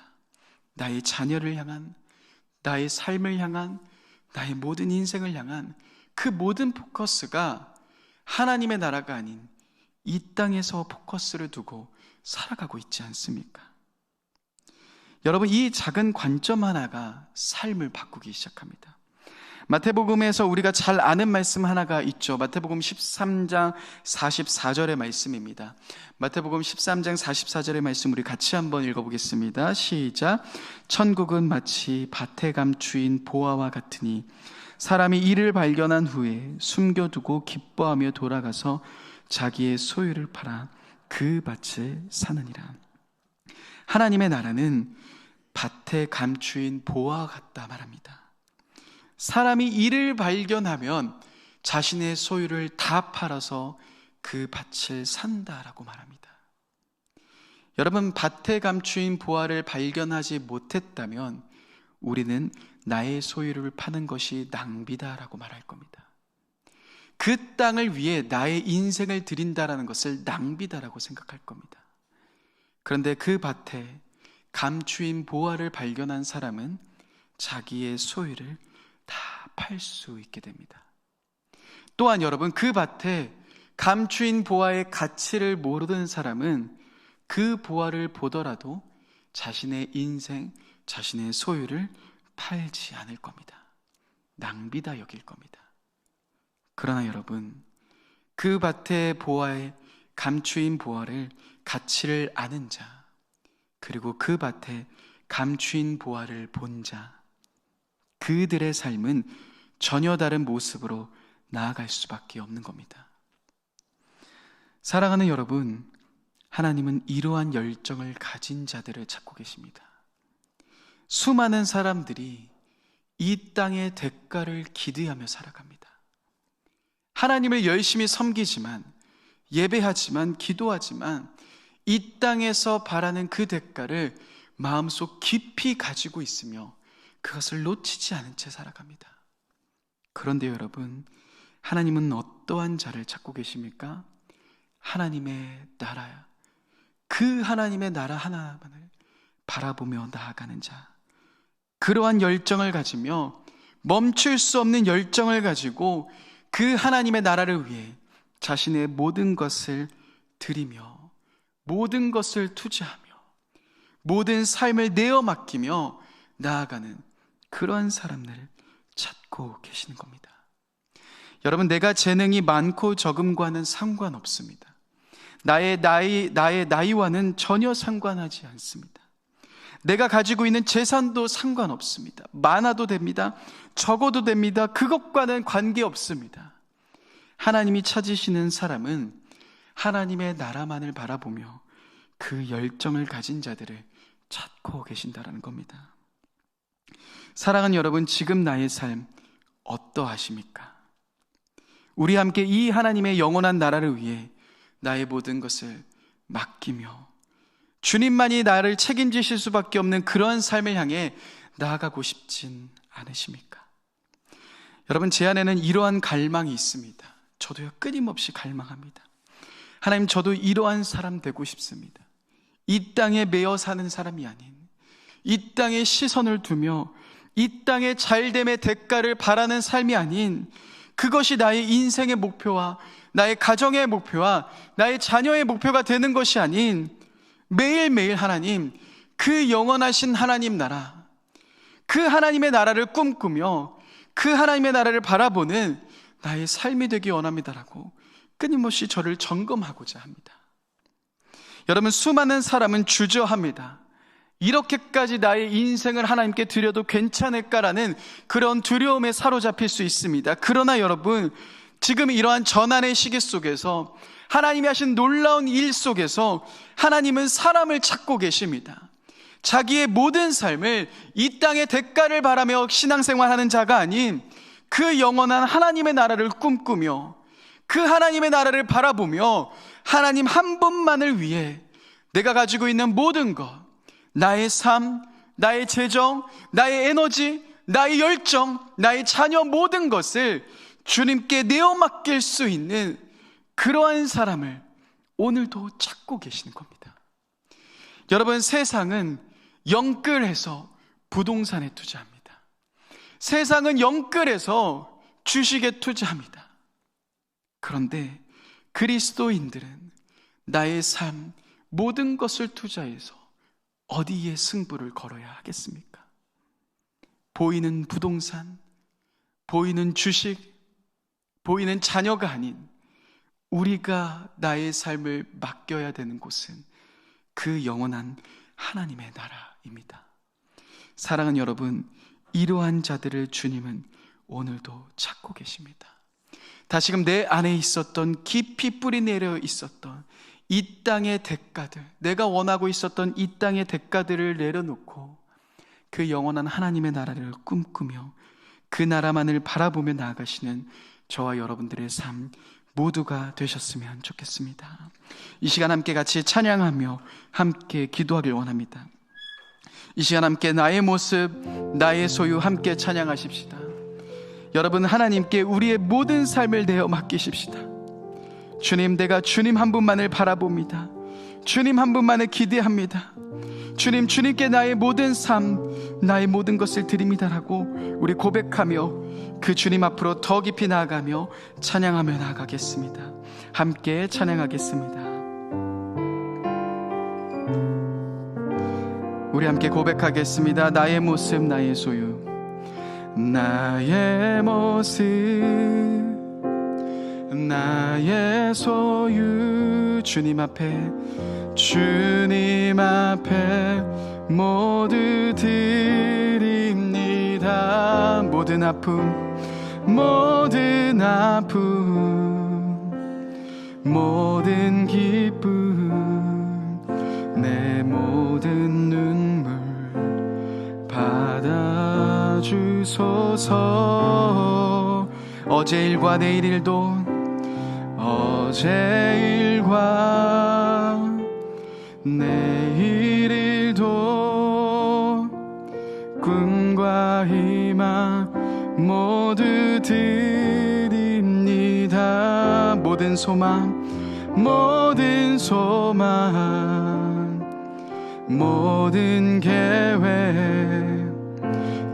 나의 자녀를 향한, 나의 삶을 향한, 나의 모든 인생을 향한 그 모든 포커스가 하나님의 나라가 아닌 이 땅에서 포커스를 두고 살아가고 있지 않습니까? 여러분, 이 작은 관점 하나가 삶을 바꾸기 시작합니다. 마태복음에서 우리가 잘 아는 말씀 하나가 있죠. 마태복음 13장 44절의 말씀입니다. 마태복음 13장 44절의 말씀 우리 같이 한번 읽어보겠습니다. 시작. 천국은 마치 밭에 감추인 보화와 같으니 사람이 이를 발견한 후에 숨겨두고 기뻐하며 돌아가서 자기의 소유를 팔아 그 밭을 사느니라. 하나님의 나라는 밭에 감추인 보화와 같다 말합니다. 사람이 이를 발견하면 자신의 소유를 다 팔아서 그 밭을 산다라고 말합니다. 여러분, 밭에 감추인 보화를 발견하지 못했다면 우리는 나의 소유를 파는 것이 낭비다라고 말할 겁니다. 그 땅을 위해 나의 인생을 드린다라는 것을 낭비다라고 생각할 겁니다. 그런데 그 밭에 감추인 보화를 발견한 사람은 자기의 소유를 다 팔 수 있게 됩니다. 또한 여러분, 그 밭에 감추인 보화의 가치를 모르는 사람은 그 보화를 보더라도 자신의 인생, 자신의 소유를 팔지 않을 겁니다. 낭비다 여길 겁니다. 그러나 여러분, 그 밭의 보화에 감추인 보화를 가치를 아는 자, 그리고 그 밭에 감추인 보화를 본 자, 그들의 삶은 전혀 다른 모습으로 나아갈 수밖에 없는 겁니다. 사랑하는 여러분, 하나님은 이러한 열정을 가진 자들을 찾고 계십니다. 수많은 사람들이 이 땅의 대가를 기대하며 살아갑니다. 하나님을 열심히 섬기지만, 예배하지만, 기도하지만 이 땅에서 바라는 그 대가를 마음속 깊이 가지고 있으며 그것을 놓치지 않은 채 살아갑니다. 그런데 여러분, 하나님은 어떠한 자를 찾고 계십니까? 하나님의 나라야. 그 하나님의 나라 하나만을 바라보며 나아가는 자, 그러한 열정을 가지며 멈출 수 없는 열정을 가지고 그 하나님의 나라를 위해 자신의 모든 것을 드리며 모든 것을 투자하며 모든 삶을 내어 맡기며 나아가는 그러한 사람들을 찾고 계시는 겁니다. 여러분, 내가 재능이 많고 적음과는 상관없습니다. 나의 나이와는 전혀 상관하지 않습니다. 내가 가지고 있는 재산도 상관없습니다. 많아도 됩니다. 적어도 됩니다. 그것과는 관계없습니다. 하나님이 찾으시는 사람은 하나님의 나라만을 바라보며 그 열정을 가진 자들을 찾고 계신다는 겁니다. 사랑하는 여러분, 지금 나의 삶 어떠하십니까? 우리 함께 이 하나님의 영원한 나라를 위해 나의 모든 것을 맡기며 주님만이 나를 책임지실 수밖에 없는 그런 삶을 향해 나아가고 싶진 않으십니까? 여러분, 제 안에는 이러한 갈망이 있습니다. 저도요, 끊임없이 갈망합니다. 하나님, 저도 이러한 사람 되고 싶습니다. 이 땅에 매여 사는 사람이 아닌, 이 땅에 시선을 두며 이 땅의 잘됨의 대가를 바라는 삶이 아닌, 그것이 나의 인생의 목표와 나의 가정의 목표와 나의 자녀의 목표가 되는 것이 아닌, 매일매일 하나님, 그 영원하신 하나님 나라, 그 하나님의 나라를 꿈꾸며 그 하나님의 나라를 바라보는 나의 삶이 되기 원합니다라고 끊임없이 저를 점검하고자 합니다. 여러분, 수많은 사람은 주저합니다. 이렇게까지 나의 인생을 하나님께 드려도 괜찮을까라는 그런 두려움에 사로잡힐 수 있습니다. 그러나 여러분, 지금 이러한 전환의 시기 속에서 하나님이 하신 놀라운 일 속에서 하나님은 사람을 찾고 계십니다. 자기의 모든 삶을 이 땅의 대가를 바라며 신앙생활하는 자가 아닌 그 영원한 하나님의 나라를 꿈꾸며 그 하나님의 나라를 바라보며 하나님 한 분만을 위해 내가 가지고 있는 모든 것, 나의 삶, 나의 재정, 나의 에너지, 나의 열정, 나의 자녀 모든 것을 주님께 내어 맡길 수 있는 그러한 사람을 오늘도 찾고 계시는 겁니다. 여러분, 세상은 영끌해서 부동산에 투자합니다. 세상은 영끌해서 주식에 투자합니다. 그런데 그리스도인들은 나의 삶, 모든 것을 투자해서 어디에 승부를 걸어야 하겠습니까? 보이는 부동산, 보이는 주식, 보이는 자녀가 아닌 우리가 나의 삶을 맡겨야 되는 곳은 그 영원한 하나님의 나라입니다. 사랑하는 여러분, 이러한 자들을 주님은 오늘도 찾고 계십니다. 다시금 내 안에 있었던, 깊이 뿌리 내려 있었던 이 땅의 대가들, 내가 원하고 있었던 이 땅의 대가들을 내려놓고 그 영원한 하나님의 나라를 꿈꾸며 그 나라만을 바라보며 나아가시는 저와 여러분들의 삶 모두가 되셨으면 좋겠습니다. 이 시간 함께 같이 찬양하며 함께 기도하길 원합니다. 이 시간 함께 나의 모습, 나의 소유 함께 찬양하십시다. 여러분, 하나님께 우리의 모든 삶을 내어 맡기십시다. 주님, 내가 주님 한 분만을 바라봅니다. 주님 한 분만을 기대합니다. 주님, 주님께 나의 모든 삶, 나의 모든 것을 드립니다라고 우리 고백하며 그 주님 앞으로 더 깊이 나아가며 찬양하며 나아가겠습니다. 함께 찬양하겠습니다. 우리 함께 고백하겠습니다. 나의 모습, 나의 소유. 나의 모습, 나의 소유. 주님 앞에, 주님 앞에 모두 드립니다. 모든 아픔, 모든 아픔, 모든 기쁨, 내 모든 눈물 받아주소서. 어제 일과 내일 일도, 어제 일과 내일 일도, 꿈과 희망 모두 드립니다. 모든 소망, 모든 소망, 모든 계획,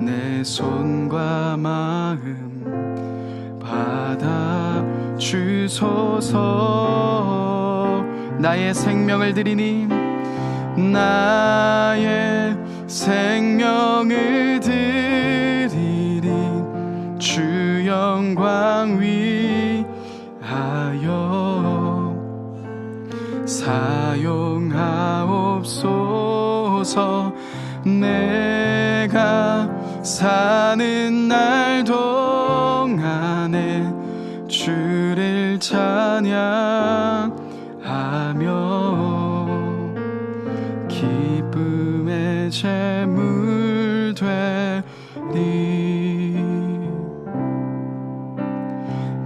내 손과 마음 받아주소서. 나의 생명을 드리니, 나의 생명을 드리니 주 영광 위하여 사용하옵소서. 내가 사는 날 동안에 주를 찬양하며 기쁨의 제물 되리.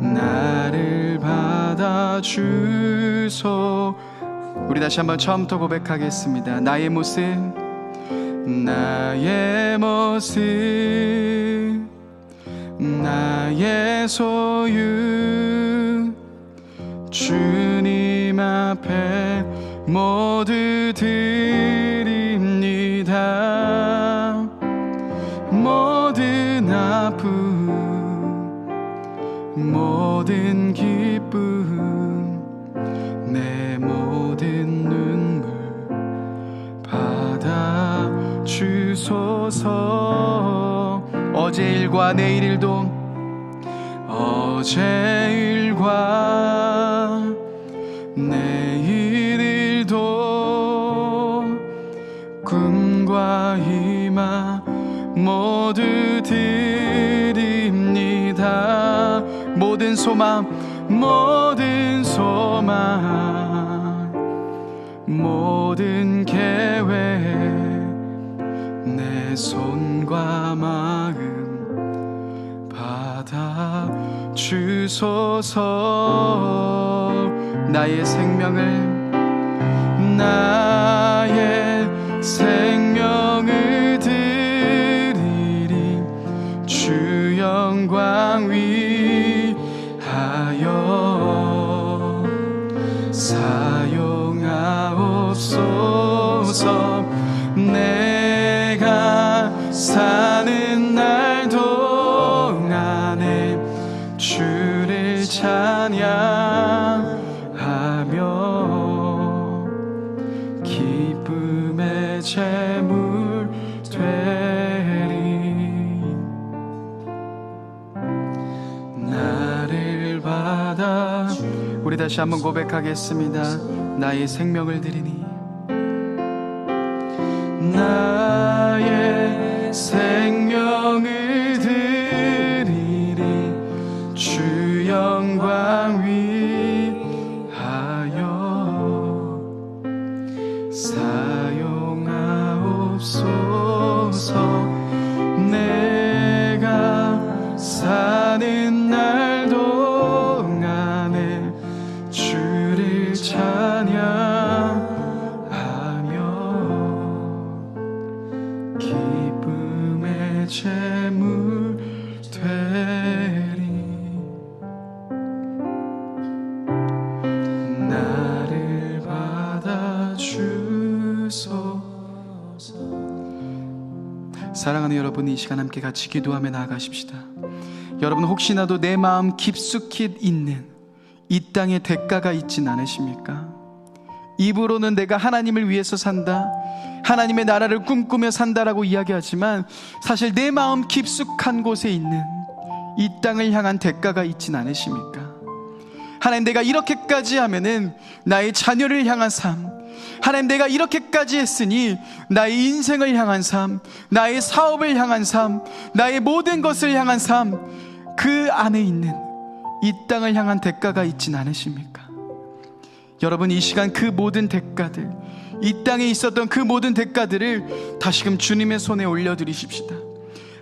나를 받아주소. 우리 다시 한번 처음부터 고백하겠습니다. 나의 모습, 나의 모습, 나의 소유. 주님 앞에 모두 드립니다. 모든 아픔, 모든 기쁨, 내 모든 눈물 받아주소서. 어제 일과 내일 일도, 어제 일과 내일 일도, 꿈과 희망 모두 드립니다. 모든 소망, 모든 소망, 모든 계획, 내 손과 마음 받아주소서. 나의 생명을, 나의 생명을 드리리 주 영광 위하여 사용하옵소서. 내가 사는 날 동안에 주를 찬양하며 기쁨의 제물 되리. 나를 받아. 우리 다시 한번 고백하겠습니다. 나의 생명을 드리니, 나의 생명을 드리리 주 영광 위하여 사랑하는 여러분, 이 시간 함께 같이 기도하며 나아가십시다. 여러분, 혹시나도 내 마음 깊숙이 있는 이 땅에 대가가 있진 않으십니까? 입으로는 내가 하나님을 위해서 산다, 하나님의 나라를 꿈꾸며 산다라고 이야기하지만 사실 내 마음 깊숙한 곳에 있는 이 땅을 향한 대가가 있진 않으십니까? 하나님, 내가 이렇게까지 하면은 나의 자녀를 향한 삶, 하나님, 내가 이렇게까지 했으니 나의 인생을 향한 삶, 나의 사업을 향한 삶, 나의 모든 것을 향한 삶, 그 안에 있는 이 땅을 향한 대가가 있진 않으십니까? 여러분, 이 시간 그 모든 대가들, 이 땅에 있었던 그 모든 대가들을 다시금 주님의 손에 올려드리십시다.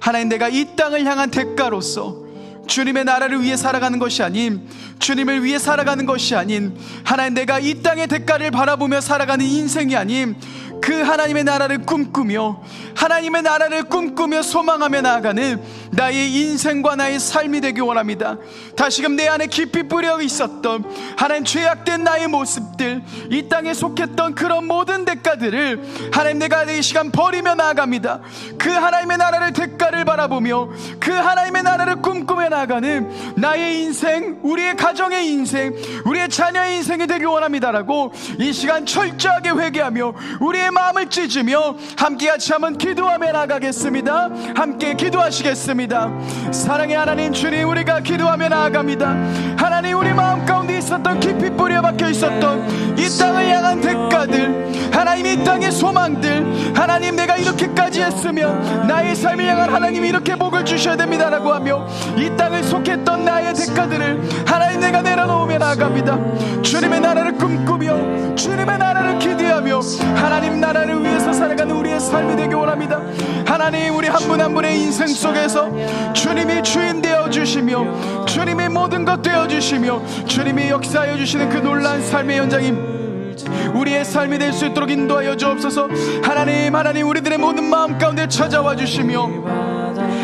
하나님, 내가 이 땅을 향한 대가로서 주님의 나라를 위해 살아가는 것이 아닌, 주님을 위해 살아가는 것이 아닌, 하나님, 내가 이 땅의 대가를 바라보며 살아가는 인생이 아닌 그 하나님의 나라를 꿈꾸며, 하나님의 나라를 꿈꾸며 소망하며 나아가는 나의 인생과 나의 삶이 되기 원합니다. 다시금 내 안에 깊이 뿌려 있었던 하나님 죄악된 나의 모습들, 이 땅에 속했던 그런 모든 대가들을 하나님, 내가 이 시간 버리며 나아갑니다. 그 하나님의 나라를 대가를 바라보며 그 하나님의 나라를 꿈꾸며 나아가는 나의 인생, 우리의 가정의 인생, 우리의 자녀의 인생이 되기 원합니다라고 이 시간 철저하게 회개하며 우리의 마음을 찢으며 함께 같이 한번 기도하며 나아가겠습니다. 함께 기도하시겠습니다. 사랑의 하나님, 주님, 우리가 기도하며 나아갑니다. 하나님, 우리 마음 가운데 있었던 깊이 뿌려 박혀 있었던 이 땅을 향한 대가들, 하나님, 이 땅의 소망들, 하나님, 내가 이렇게까지 했으면 나의 삶을 향한 하나님이 이렇게 복을 주셔야 됩니다라고 하며 이 땅을 속했던 나의 대가들을 하나님, 내가 내려놓으며 나아갑니다. 주님의 나라를 꿈꾸며 주님의 나라를 기대하며 하나님 나라를 위해서 살아가는 우리의 삶이 되기 원합니다. 하나님, 우리 한 분 한 분의 인생 속에서 주님이 주인 되어 주시며 주님의 모든 것 되어 주시며 주님이 역사하여 주시는 그 놀라운 삶의 현장임 우리의 삶이 될 수 있도록 인도하여 주옵소서. 하나님, 하나님, 우리들의 모든 마음 가운데 찾아와 주시며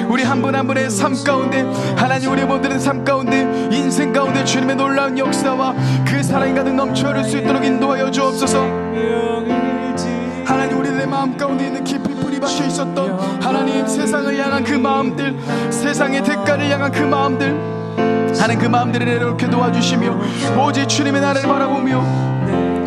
우리 한 분 한 분의 삶 가운데, 하나님, 우리 모든 삶 가운데, 인생 가운데 주님의 놀라운 역사와 그 사랑이 가득 넘쳐 흐를 수 있도록 인도하여 주옵소서. 하나님, 우리들의 마음 가운데 있는 깊이 뿌리 박혀 있었던 하나님 세상을 향한 그 마음들, 세상의 대가를 향한 그 마음들, 하나님, 그 마음들을 내려놓게 도와주시며 오직 주님의 나라를 바라보며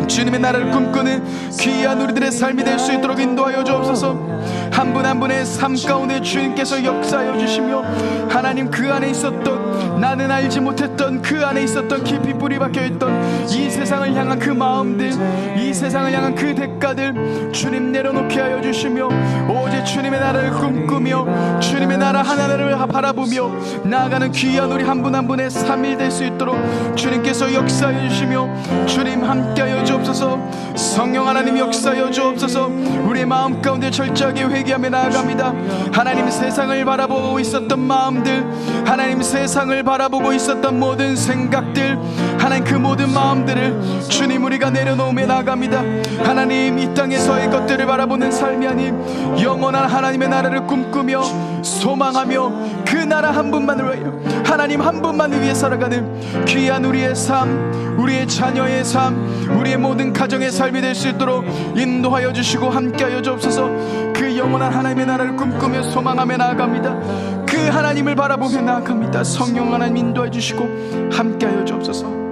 주님의 나라를 꿈꾸는 귀한 우리들의 삶이 될 수 있도록 인도하여 주옵소서. 한 분 한 분의 삶 가운데 주님께서 역사하여 주시며 하나님, 그 안에 있었던, 나는 알지 못했던 그 안에 있었던 깊이 뿌리 박혀있던 이 세상을 향한 그 마음들, 이 세상을 향한 그 대가들 주님 내려놓게 하여 주시며 오직 주님의 나라를 꿈꾸며 주님의 나라 하나를 바라보며 나아가는 귀한 우리 한 분 한 분의 삶이 될 수 있도록 주님께서 역사하여 주시며 주님 함께하여 주옵소서. 성령 하나님 역사하여 주옵소서. 우리의 마음 가운데 철저하게 회개하며 나아갑니다. 하나님, 세상을 바라보고 있었던 마음들, 하나님, 세상을 바라보고 있었던 모든 생각들, 하나님, 그 모든 마음들을 주님 우리가 내려놓으며 나아갑니다. 하나님, 이 땅에서의 것들을 바라보는 삶이 아닌 영원한 하나님의 나라를 꿈꾸며 소망하며 그 나라 한 분만을 위하여, 하나님 한 분만을 위해 살아가는 귀한 우리의 삶, 우리의 자녀의 삶, 우리의 모든 가정의 삶이 될 수 있도록 인도하여 주시고 함께하여 주옵소서. 그 영원한 하나님의 나라를 꿈꾸며 소망하며 나아갑니다. 그 하나님을 바라보며 나아갑니다. 성령 하나님 인도해 주시고 함께하여 주옵소서.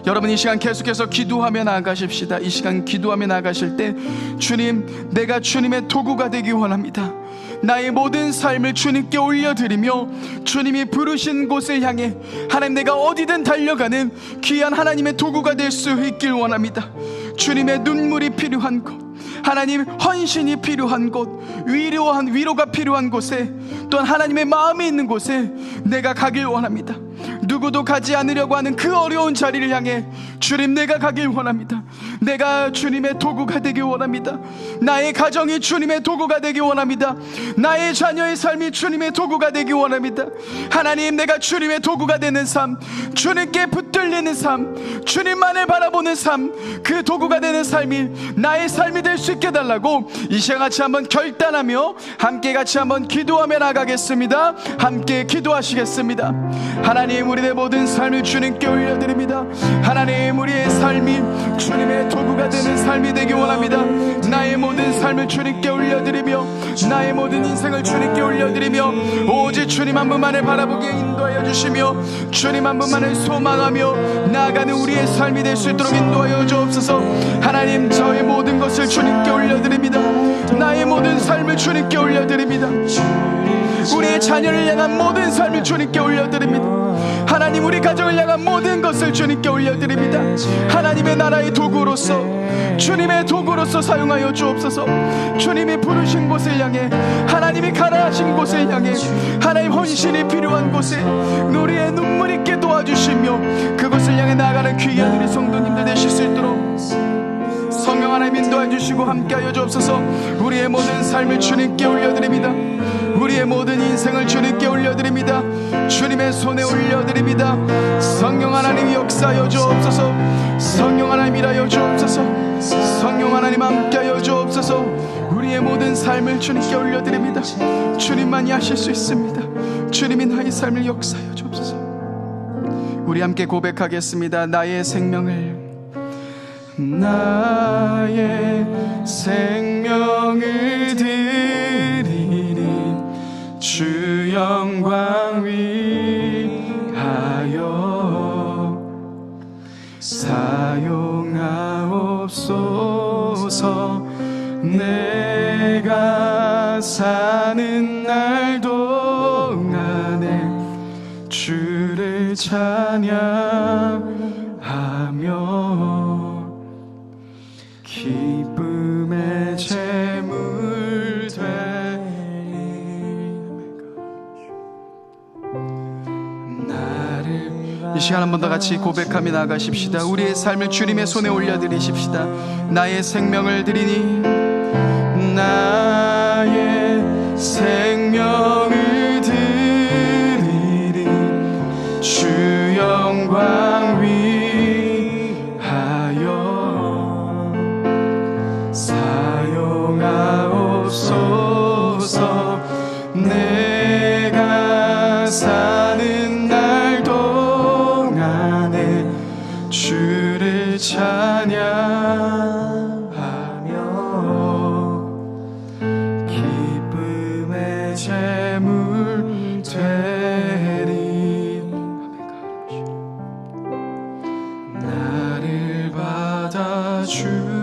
여러분, 이 시간 계속해서 기도하며 나아가십시다. 이 시간 기도하며 나아가실 때 주님, 내가 주님의 도구가 되기 원합니다. 나의 모든 삶을 주님께 올려드리며 주님이 부르신 곳을 향해 하나님, 내가 어디든 달려가는 귀한 하나님의 도구가 될 수 있길 원합니다. 주님의 눈물이 필요한 곳, 하나님 헌신이 필요한 곳, 위로가 필요한 곳에, 또한 하나님의 마음이 있는 곳에 내가 가길 원합니다. 누구도 가지 않으려고 하는 그 어려운 자리를 향해 주님, 내가 가길 원합니다. 내가 주님의 도구가 되길 원합니다. 나의 가정이 주님의 도구가 되길 원합니다. 나의 자녀의 삶이 주님의 도구가 되길 원합니다. 하나님, 내가 주님의 도구가 되는 삶, 주님께 붙들리는 삶, 주님만을 바라보는 삶, 그 도구가 되는 삶이 나의 삶이 될 수 있게 달라고 이 시간 같이 한번 결단하며 함께 같이 한번 기도하며 나가겠습니다. 함께 기도하시겠습니다. 하나님, 우리의 모든 삶을 주님께 올려드립니다. 하나님, 우리의 삶이 주님의 도구가 되는 삶이 되기 원합니다. 나의 모든 삶을 주님께 올려드리며 나의 모든 인생을 주님께 올려드리며 오직 주님 한 분만을 바라보게 인도하여 주시며 주님 한 분만을 소망하며 나아가는 우리의 삶이 될 수 있도록 인도하여 주옵소서. 하나님, 저의 모든 것을 주님께 올려드립니다. 나의 모든 삶을 주님께 올려드립니다. 우리의 자녀를 향한 모든 삶을 주님께 올려드립니다. 하나님, 우리 가정을 향한 모든 것을 주님께 올려드립니다. 하나님의 나라의 도구로서, 주님의 도구로서 사용하여 주옵소서. 주님이 부르신 곳을 향해, 하나님이 가라 하신 곳을 향해, 하나님 헌신이 필요한 곳에 우리의 눈물 있게 도와주시며 그곳을 향해 나아가는 귀한 우리 성도님들 되실 수 있도록 성령 하나님 인도해 주시고 함께하여 주옵소서. 우리의 모든 삶을 주님께 올려드립니다. 우리의 모든 인생을 주님께 올려드립니다. 주님의 손에 올려드립니다. 성령 하나님 역사하여 주옵소서. 성령 하나님 일하여 주옵소서. 성령 하나님 함께하여 주옵소서. 우리의 모든 삶을 주님께 올려드립니다. 주님만이 하실 수 있습니다. 주님이 나의 삶을 역사하여 주옵소서. 우리 함께 고백하겠습니다. 나의 생명을 드리리 주 영광 위하여 사용하옵소서. 내가 사는 날 동안에 주를 찬양하며 기쁨의 제물 되리. 이 시간 한 번 더 같이 고백하며 나아가십시다. 우리의 삶을 주님의 손에 올려드리십시다. 나의 생명을 드리니 나의 생명을 드리리 주 영광 위하여 사용하옵소서. 내가 사는 날 동안에 주를 찬양하며 기쁨의 제물 되리. 나를 받아주소서.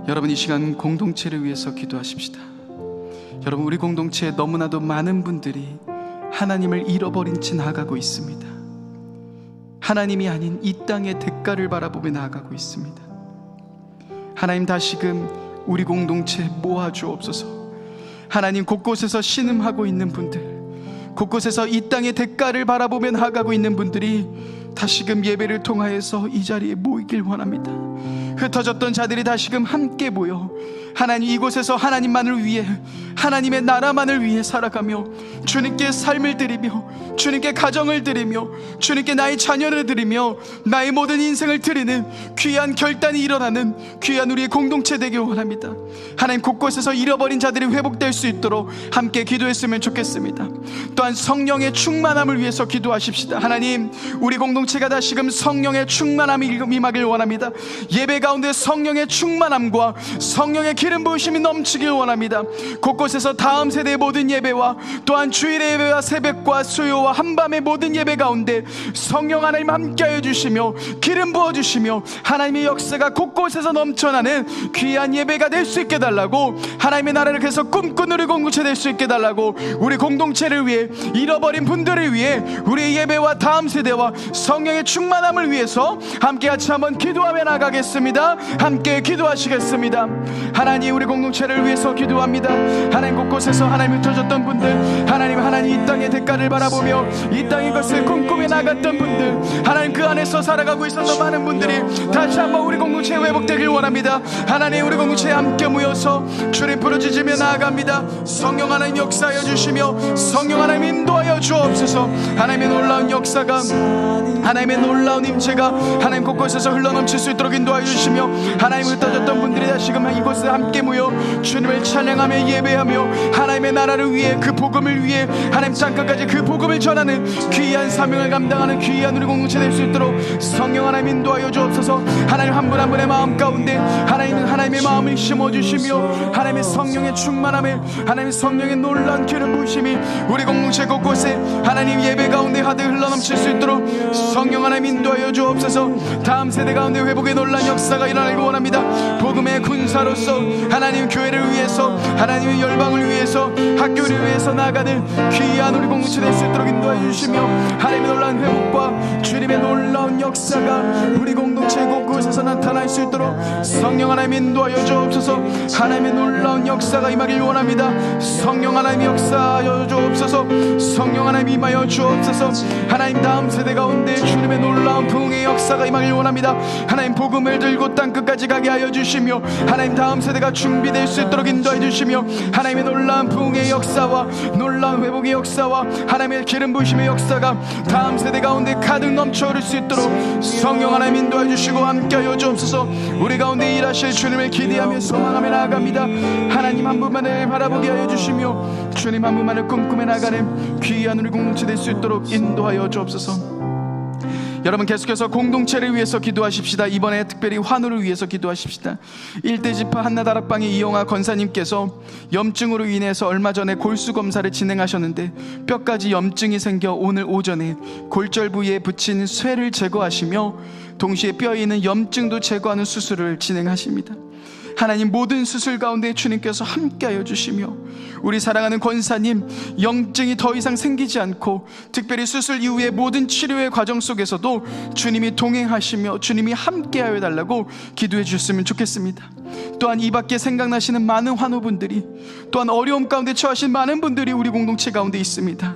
여러분, 이 시간 공동체를 위해서 기도하십시다. 여러분, 우리 공동체에 너무나도 많은 분들이 하나님을 잃어버린 채 나아가고 있습니다. 하나님이 아닌 이 땅의 대가를 바라보며 나아가고 있습니다. 하나님, 다시금 우리 공동체 모아주옵소서. 하나님, 곳곳에서 신음하고 있는 분들, 곳곳에서 이 땅의 대가를 바라보며 나아가고 있는 분들이 다시금 예배를 통하여서 이 자리에 모이길 원합니다. 흩어졌던 자들이 다시금 함께 모여 하나님, 이곳에서 하나님만을 위해, 하나님의 나라만을 위해 살아가며 주님께 삶을 드리며 주님께 가정을 드리며 주님께 나의 자녀를 드리며 나의 모든 인생을 드리는 귀한 결단이 일어나는 귀한 우리의 공동체 되길 원합니다. 하나님, 곳곳에서 잃어버린 자들이 회복될 수 있도록 함께 기도했으면 좋겠습니다. 또한 성령의 충만함을 위해서 기도하십시다. 하나님, 우리 공동체가 다시금 성령의 충만함이 임하길 원합니다. 예배 가운데 성령의 충만함과 성령의 기름 부으심이 넘치길 원합니다. 곳곳에서 다음 세대의 모든 예배와 또한 주일의 예배와 새벽과 수요와 한밤의 모든 예배 가운데 성령 하나님 함께하여 주시며 기름 부어주시며 하나님의 역사가 곳곳에서 넘쳐나는 귀한 예배가 될 수 있게 달라고, 하나님의 나라를 계속 꿈꾸는 우리 공동체 될 수 있게 달라고, 우리 공동체를 위해, 잃어버린 분들을 위해, 우리의 예배와 다음 세대와 성령의 충만함을 위해서 함께 같이 한번 기도하며 나가겠습니다. 함께 기도하시겠습니다. 하나님, 우리 공동체를 위해서 기도합니다. 하나님, 곳곳에서 하나님 흩어졌던 분들, 하나님 이 땅의 대가를 바라보며 이 땅의 것을 꿈꾸며 나갔던 분들, 하나님 그 안에서 살아가고 있었던 많은 분들이 다시 한번 우리 공동체에 회복되길 원합니다. 하나님, 우리 공동체에 함께 모여서 주님 부르짖으며 나아갑니다. 성령 하나님 역사하여 주시며 성령 하나님 인도하여 주옵소서. 하나님의 놀라운 역사가, 하나님의 놀라운 임재가 하나님 곳곳에서 흘러넘칠 수 있도록 인도하여 주시며 하나님 흩어졌던 분들이 다시금 이곳에 함께 모여 주님을 찬양하며 예배하며 하나님의 나라를 위해, 그 복음을 위해 하나님 땅끝까지 그 복음을 전하는 귀한 사명을 감당하는 귀한 우리 공동체 될 수 있도록 성령 하나님 인도하여 주옵소서. 하나님 한 분 한 분의 마음 가운데 하나님의 마음을 심어주시며 하나님의 성령의 충만함에, 하나님의 성령의 놀라운 기름 부으심이 우리 공동체 곳곳에 하나님 예배 가운데 하드 흘러넘칠 수 있도록 성령 하나님 인도하여 주옵소서. 다음 세대 가운데 회복의 놀라운 역사가 일어나길 원합니다. 복음의 군사로서 하나님 교회를 위해서, 하나님의 열방을 위해서, 학교를 위해서 나아가는 귀한 우리 공동체 될 수 있도록 인도하여 주시며 하나님의 놀라운 회복과 주님의 놀라운 역사가 우리 공동체 곳곳에서 나타날 수 있도록 성령 하나님 인도하여 주옵소서. 하나님의 놀라운 역사가 임하길 원합니다. 성령 하나님 역사하여 주옵소서. 성령 하나님 임하여 주옵소서. 하나님 다음 세대 가운데 주님의 놀라운 부흥의 역사가 임하길 원합니다. 하나님 복음을 들고 땅끝까지 가게 하여 주시며 하나님 다음 세대가 준비될 수 있도록 인도해 주시며 하나님의 놀라운 부흥의 역사와 놀라운 회복의 역사와 하나님의 기름 부으심의 역사가 다음 세대 가운데 가득 넘쳐 흐를 수 있도록 성령 하나님 인도해 주시고 함께하여 주옵소서. 우리 가운데 일하실 주님을 기대하며 소망하며 나아갑니다. 하나님 한 분만을 바라보게 하여 주시며 주님 한 분만을 꿈꾸며 나가는 귀한 우리 공동체 될 수 있도록 인도하여 주옵소서. 여러분 계속해서 공동체를 위해서 기도하십시다. 이번에 특별히 환우를 위해서 기도하십시다. 일대지파 한나다락방의 이용하 권사님께서 염증으로 인해서 얼마 전에 골수 검사를 진행하셨는데 뼈까지 염증이 생겨 오늘 오전에 골절 부위에 붙인 쇠를 제거하시며 동시에 뼈에 있는 염증도 제거하는 수술을 진행하십니다. 하나님 모든 수술 가운데 주님께서 함께하여 주시며 우리 사랑하는 권사님 염증이 더 이상 생기지 않고 특별히 수술 이후의 모든 치료의 과정 속에서도 주님이 동행하시며 주님이 함께하여 달라고 기도해 주셨으면 좋겠습니다. 또한 이 밖에 생각나시는 많은 환우분들이, 또한 어려움 가운데 처하신 많은 분들이 우리 공동체 가운데 있습니다.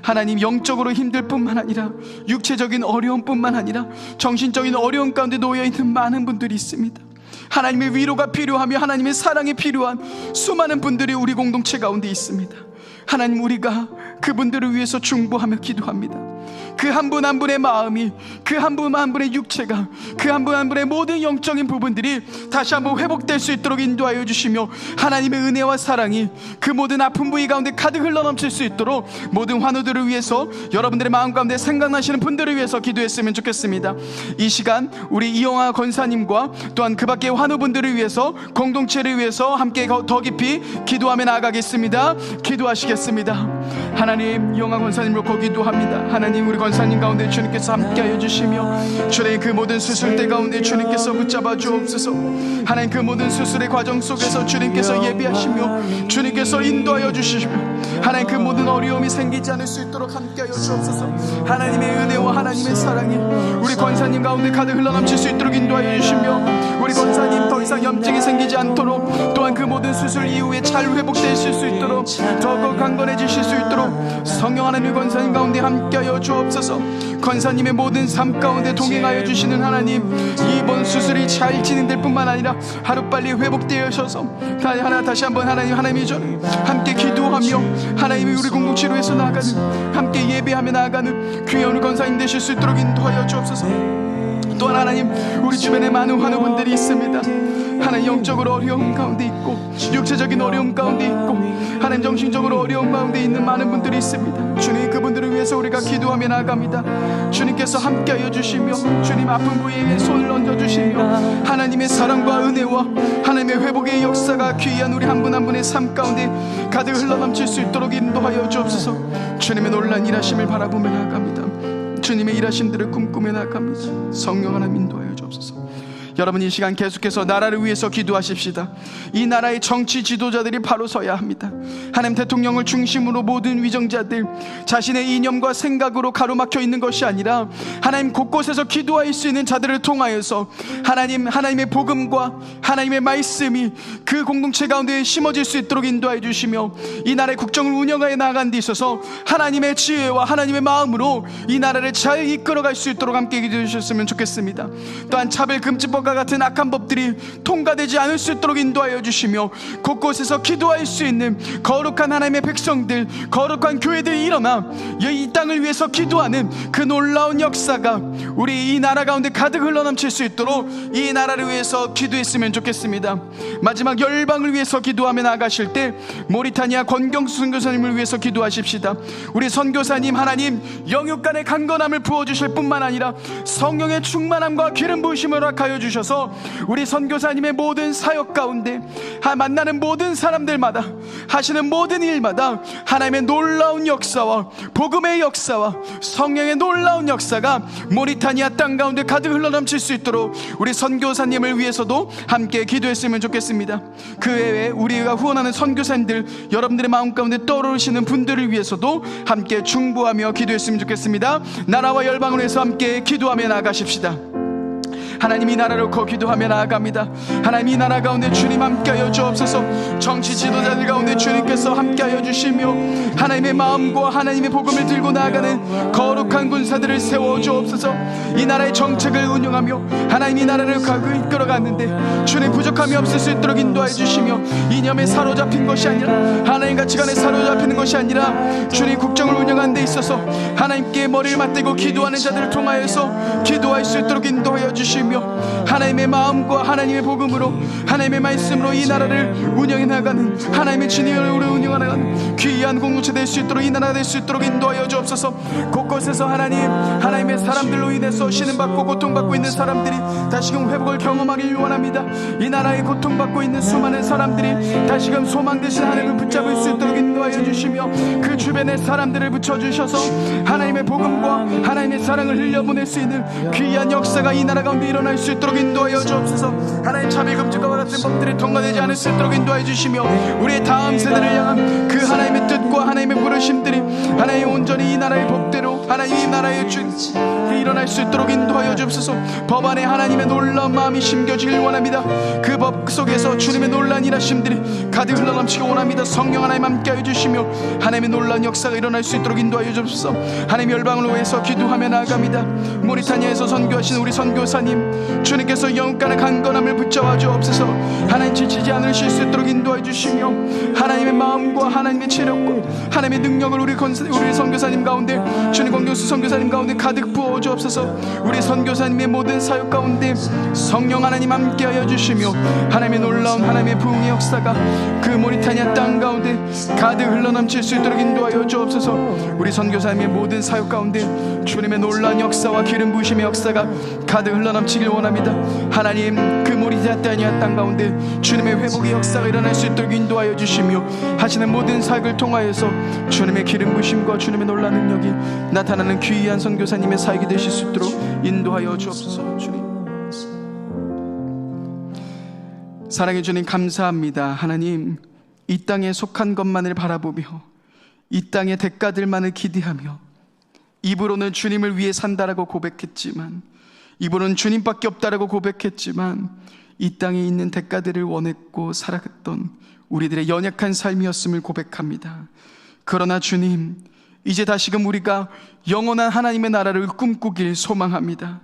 하나님 영적으로 힘들 뿐만 아니라 육체적인 어려움뿐만 아니라 정신적인 어려움 가운데 놓여있는 많은 분들이 있습니다. 하나님의 위로가 필요하며 하나님의 사랑이 필요한 수많은 분들이 우리 공동체 가운데 있습니다. 하나님 우리가 그분들을 위해서 중보하며 기도합니다. 그 한 분 한 분의 마음이, 그 한 분 한 분의 육체가, 그 한 분 한 분의 모든 영적인 부분들이 다시 한번 회복될 수 있도록 인도하여 주시며 하나님의 은혜와 사랑이 그 모든 아픈 부위 가운데 가득 흘러넘칠 수 있도록 모든 환우들을 위해서, 여러분들의 마음 가운데 생각나시는 분들을 위해서 기도했으면 좋겠습니다. 이 시간 우리 이용하 권사님과 또한 그 밖의 환우분들을 위해서, 공동체를 위해서 함께 더 깊이 기도하며 나아가겠습니다. 기도하시겠습니다. 하나님 이용하 권사님을 기도합니다. 하나님 우리 권사님 가운데 주님께서 함께하여 주시며 주님 그 모든 수술대 가운데 주님께서 붙잡아 주옵소서. 하나님 그 모든 수술의 과정 속에서 주님께서 예비하시며 주님께서 인도하여 주시며 하나님 그 모든 어려움이 생기지 않을 수 있도록 함께하여 주옵소서. 하나님의 은혜와 하나님의 사랑이 우리 권사님 가운데 가득 흘러넘칠 수 있도록 인도하여 주시며 우리 권사님 더 이상 염증이 생기지 않도록, 또한 그 모든 수술 이후에 잘 회복되실 수 있도록, 더욱 강건해지실 수 있도록 성령 하나님 권사님 가운데 함께하여 주옵소서. 권사님의 모든 삶 가운데 동행하여 주시는 하나님, 이번 수술이 잘 진행될 뿐만 아니라 하루빨리 회복되어셔서 다시 한번 하나님이 저를 함께 기도하며 하나님이 우리 공동체로 해서 나아가는, 함께 예배하며 나아가는 귀한 우리 권사님 되실 수 있도록 인도하여 주옵소서. 또한 하나님 우리 주변에 많은 환우분들이 있습니다. 하나님 영적으로 어려움 가운데 있고 육체적인 어려움 가운데 있고 하나님 정신적으로 어려움 가운데 있는 많은 분들이 있습니다. 주님 그분들을 위해서 우리가 기도하며 나아갑니다. 주님께서 함께하여 주시며 주님 아픈 부위에 손을 얹어주시며 하나님의 사랑과 은혜와 하나님의 회복의 역사가 귀한 우리 한 분 한 분의 삶 가운데 가득 흘러넘칠 수 있도록 인도하여 주옵소서. 주님의 놀라운 일하심을 바라보며 나아갑니다. 주님의 일하심들을 꿈꾸며 나아갑니다. 성령 하나님 인도하여 주옵소서. 여러분 이 시간 계속해서 나라를 위해서 기도하십시다. 이 나라의 정치 지도자들이 바로 서야 합니다. 하나님 대통령을 중심으로 모든 위정자들 자신의 이념과 생각으로 가로막혀 있는 것이 아니라 하나님 곳곳에서 기도할 수 있는 자들을 통하여서 하나님의 복음과 하나님의 말씀이 그 공동체 가운데 심어질 수 있도록 인도해 주시며 이 나라의 국정을 운영하여 나아가는 데 있어서 하나님의 지혜와 하나님의 마음으로 이 나라를 잘 이끌어갈 수 있도록 함께 기도해 주셨으면 좋겠습니다. 또한 차별금지법 같은 악한 법들이 통과되지 않을 수 있도록 인도하여 주시며 곳곳에서 기도할 수 있는 거룩한 하나님의 백성들, 거룩한 교회들이 일어나 이 땅을 위해서 기도하는 그 놀라운 역사가 우리 이 나라 가운데 가득 흘러넘칠 수 있도록 이 나라를 위해서 기도했으면 좋겠습니다. 마지막 열방을 위해서 기도하며 나가실 때 모리타니아 권경수 선교사님을 위해서 기도하십시다. 우리 선교사님, 하나님 영육간의 강건함을 부어주실 뿐만 아니라 성령의 충만함과 기름 부으심을 허락하여 주셔서 우리 선교사님의 모든 사역 가운데 만나는 모든 사람들마다 하시는 모든 일마다 하나님의 놀라운 역사와 복음의 역사와 성령의 놀라운 역사가 모리타니아 땅 가운데 가득 흘러넘칠 수 있도록 우리 선교사님을 위해서도 함께 기도했으면 좋겠습니다. 그 외에 우리가 후원하는 선교사님들, 여러분들의 마음 가운데 떠오르시는 분들을 위해서도 함께 중보하며 기도했으면 좋겠습니다. 나라와 열방을 위해서 함께 기도하며 나가십시다. 하나님, 이 나라를 놓고 기도하며 나아갑니다. 하나님, 이 나라 가운데 주님 함께하여 주옵소서. 정치 지도자들 가운데 주님께서 함께하여 주시며 하나님의 마음과 하나님의 복음을 들고 나아가는 거룩한 군사들을 세워 주옵소서. 이 나라의 정책을 운영하며 하나님 이 나라를 이끌어갔는데 주님 부족함이 없을 수 있도록 인도하여 주시며 이념에 사로잡힌 것이 아니라 하나님 가치관에 사로잡히는 것이 아니라 주님 국정을 운영하는 데 있어서 하나님께 머리를 맞대고 기도하는 자들을 통하여서 기도할 수 있도록 인도하여 주시며 하나님의 마음과 하나님의 복음으로 하나님의 말씀으로 이 나라를 운영해 나가는 하나님의 진리를 운영해 나가는 귀한 공동체 될 수 있도록 이 나라가 될 수 있도록 인도하여 주옵소서. 곳곳에서 하나님의 사람들로 인해서 신음받고 고통받고 있는 사람들이 다시금 회복을 경험하길 원합니다. 이 나라에 고통받고 있는 수많은 사람들이 다시금 소망 되신 하나님을 붙잡을 수 있도록 인도하여 주시며 그 주변의 사람들을 붙여주셔서 하나님의 복음과 하나님의 사랑을 흘려보낼 수 있는 귀한 역사가 이 나라 가운데 일어날 수 있도록 인도하여 주옵소서. 하나님 자비금지과 같은 법들이 통과되지 않을 수 있도록 인도하여 주시며 우리의 다음 세대를 향한 그 하나님의 뜻과 하나님의 부르심들이 하나님 온전히 이 나라의 법대로 하나님 이 나라의 일어날 수 있도록 인도하여 주옵소서. 법 안에 하나님의 놀라운 마음이 심겨지길 원합니다. 그 법 속에서 주님의 놀라운 일하심들이 가득 흘러넘치기 원합니다. 성령 하나님 함께하여 주시며 하나님의 놀라운 역사가 일어날 수 있도록 인도하여 주옵소서. 하나님 열방을 위해서 기도하며 나아갑니다. 모리타니아에서 선교하신 우리 선교사님 주님께서 영육간의 강건함을 붙잡아 주옵소서. 하나님 지치지 않으실 수 있도록 인도해 주시며 하나님의 마음과 하나님의 체력과 하나님의 능력을 우리 선교사님 가운데 주님 권경수 선교사님 가운데 가득 부어 주옵소서. 우리 선교사님의 모든 사역 가운데 성령 하나님 함께하여 주시며 하나님의 놀라운 하나님의 부흥의 역사가 그 모리타니아 땅 가운데 가득 흘러넘칠 수 있도록 인도하여 주옵소서. 우리 선교사님의 모든 사역 가운데 주님의 놀라운 역사와 기름 부으심의 역사가 가득 흘러넘치길 원합니다. 하나님 그 모리타니아 땅 가운데 주님의 회복의 역사가 일어날 수 있도록 인도하여 주시며 하시는 모든 사역을 통하여서 주님의 기름 부으심과 주님의 놀라운 능력이 나타나는 귀한 선교사님의 사역이 되실 수 있도록 인도하여 주옵소서. 주님 사랑해 주님 감사합니다. 하나님 이 땅에 속한 것만을 바라보며 이 땅의 대가들만을 기대하며 입으로는 주님을 위해 산다라고 고백했지만 입으로는 주님밖에 없다라고 고백했지만 이 땅에 있는 대가들을 원했고 살아갔던 우리들의 연약한 삶이었음을 고백합니다. 그러나 주님 이제 다시금 우리가 영원한 하나님의 나라를 꿈꾸길 소망합니다.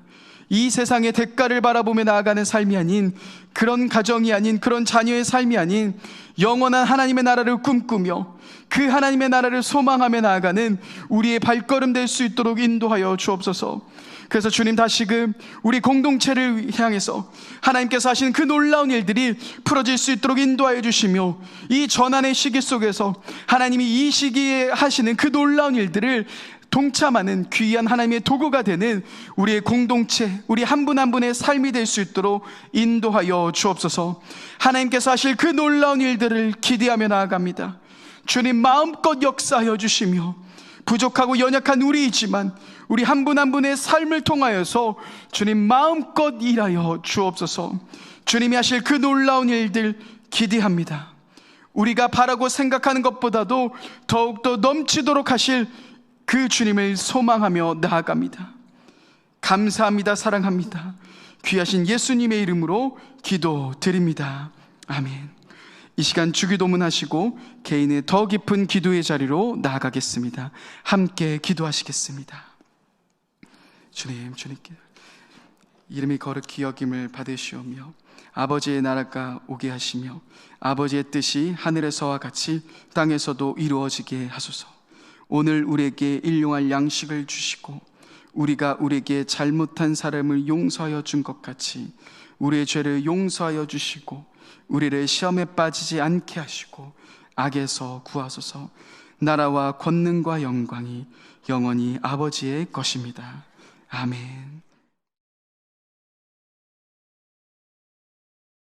이 세상의 대가를 바라보며 나아가는 삶이 아닌 그런 가정이 아닌 그런 자녀의 삶이 아닌 영원한 하나님의 나라를 꿈꾸며 그 하나님의 나라를 소망하며 나아가는 우리의 발걸음 될 수 있도록 인도하여 주옵소서. 그래서 주님 다시금 우리 공동체를 향해서 하나님께서 하시는 그 놀라운 일들이 풀어질 수 있도록 인도하여 주시며 이 전환의 시기 속에서 하나님이 이 시기에 하시는 그 놀라운 일들을 동참하는 귀한 하나님의 도구가 되는 우리의 공동체, 우리 한 분 한 분의 삶이 될 수 있도록 인도하여 주옵소서. 하나님께서 하실 그 놀라운 일들을 기대하며 나아갑니다. 주님 마음껏 역사하여 주시며 부족하고 연약한 우리이지만 우리 한 분 한 분의 삶을 통하여서 주님 마음껏 일하여 주옵소서. 주님이 하실 그 놀라운 일들 기대합니다. 우리가 바라고 생각하는 것보다도 더욱더 넘치도록 하실 그 주님을 소망하며 나아갑니다. 감사합니다. 사랑합니다. 귀하신 예수님의 이름으로 기도드립니다. 아멘. 이 시간 주기도문 하시고 개인의 더 깊은 기도의 자리로 나아가겠습니다. 함께 기도하시겠습니다. 주님께 이름이 거룩히 여김을 받으시오며 아버지의 나라가 오게 하시며 아버지의 뜻이 하늘에서와 같이 땅에서도 이루어지게 하소서. 오늘 우리에게 일용할 양식을 주시고 우리가 우리에게 잘못한 사람을 용서하여 준 것 같이 우리의 죄를 용서하여 주시고 우리를 시험에 빠지지 않게 하시고 악에서 구하소서. 나라와 권능과 영광이 영원히 아버지의 것입니다. 아멘.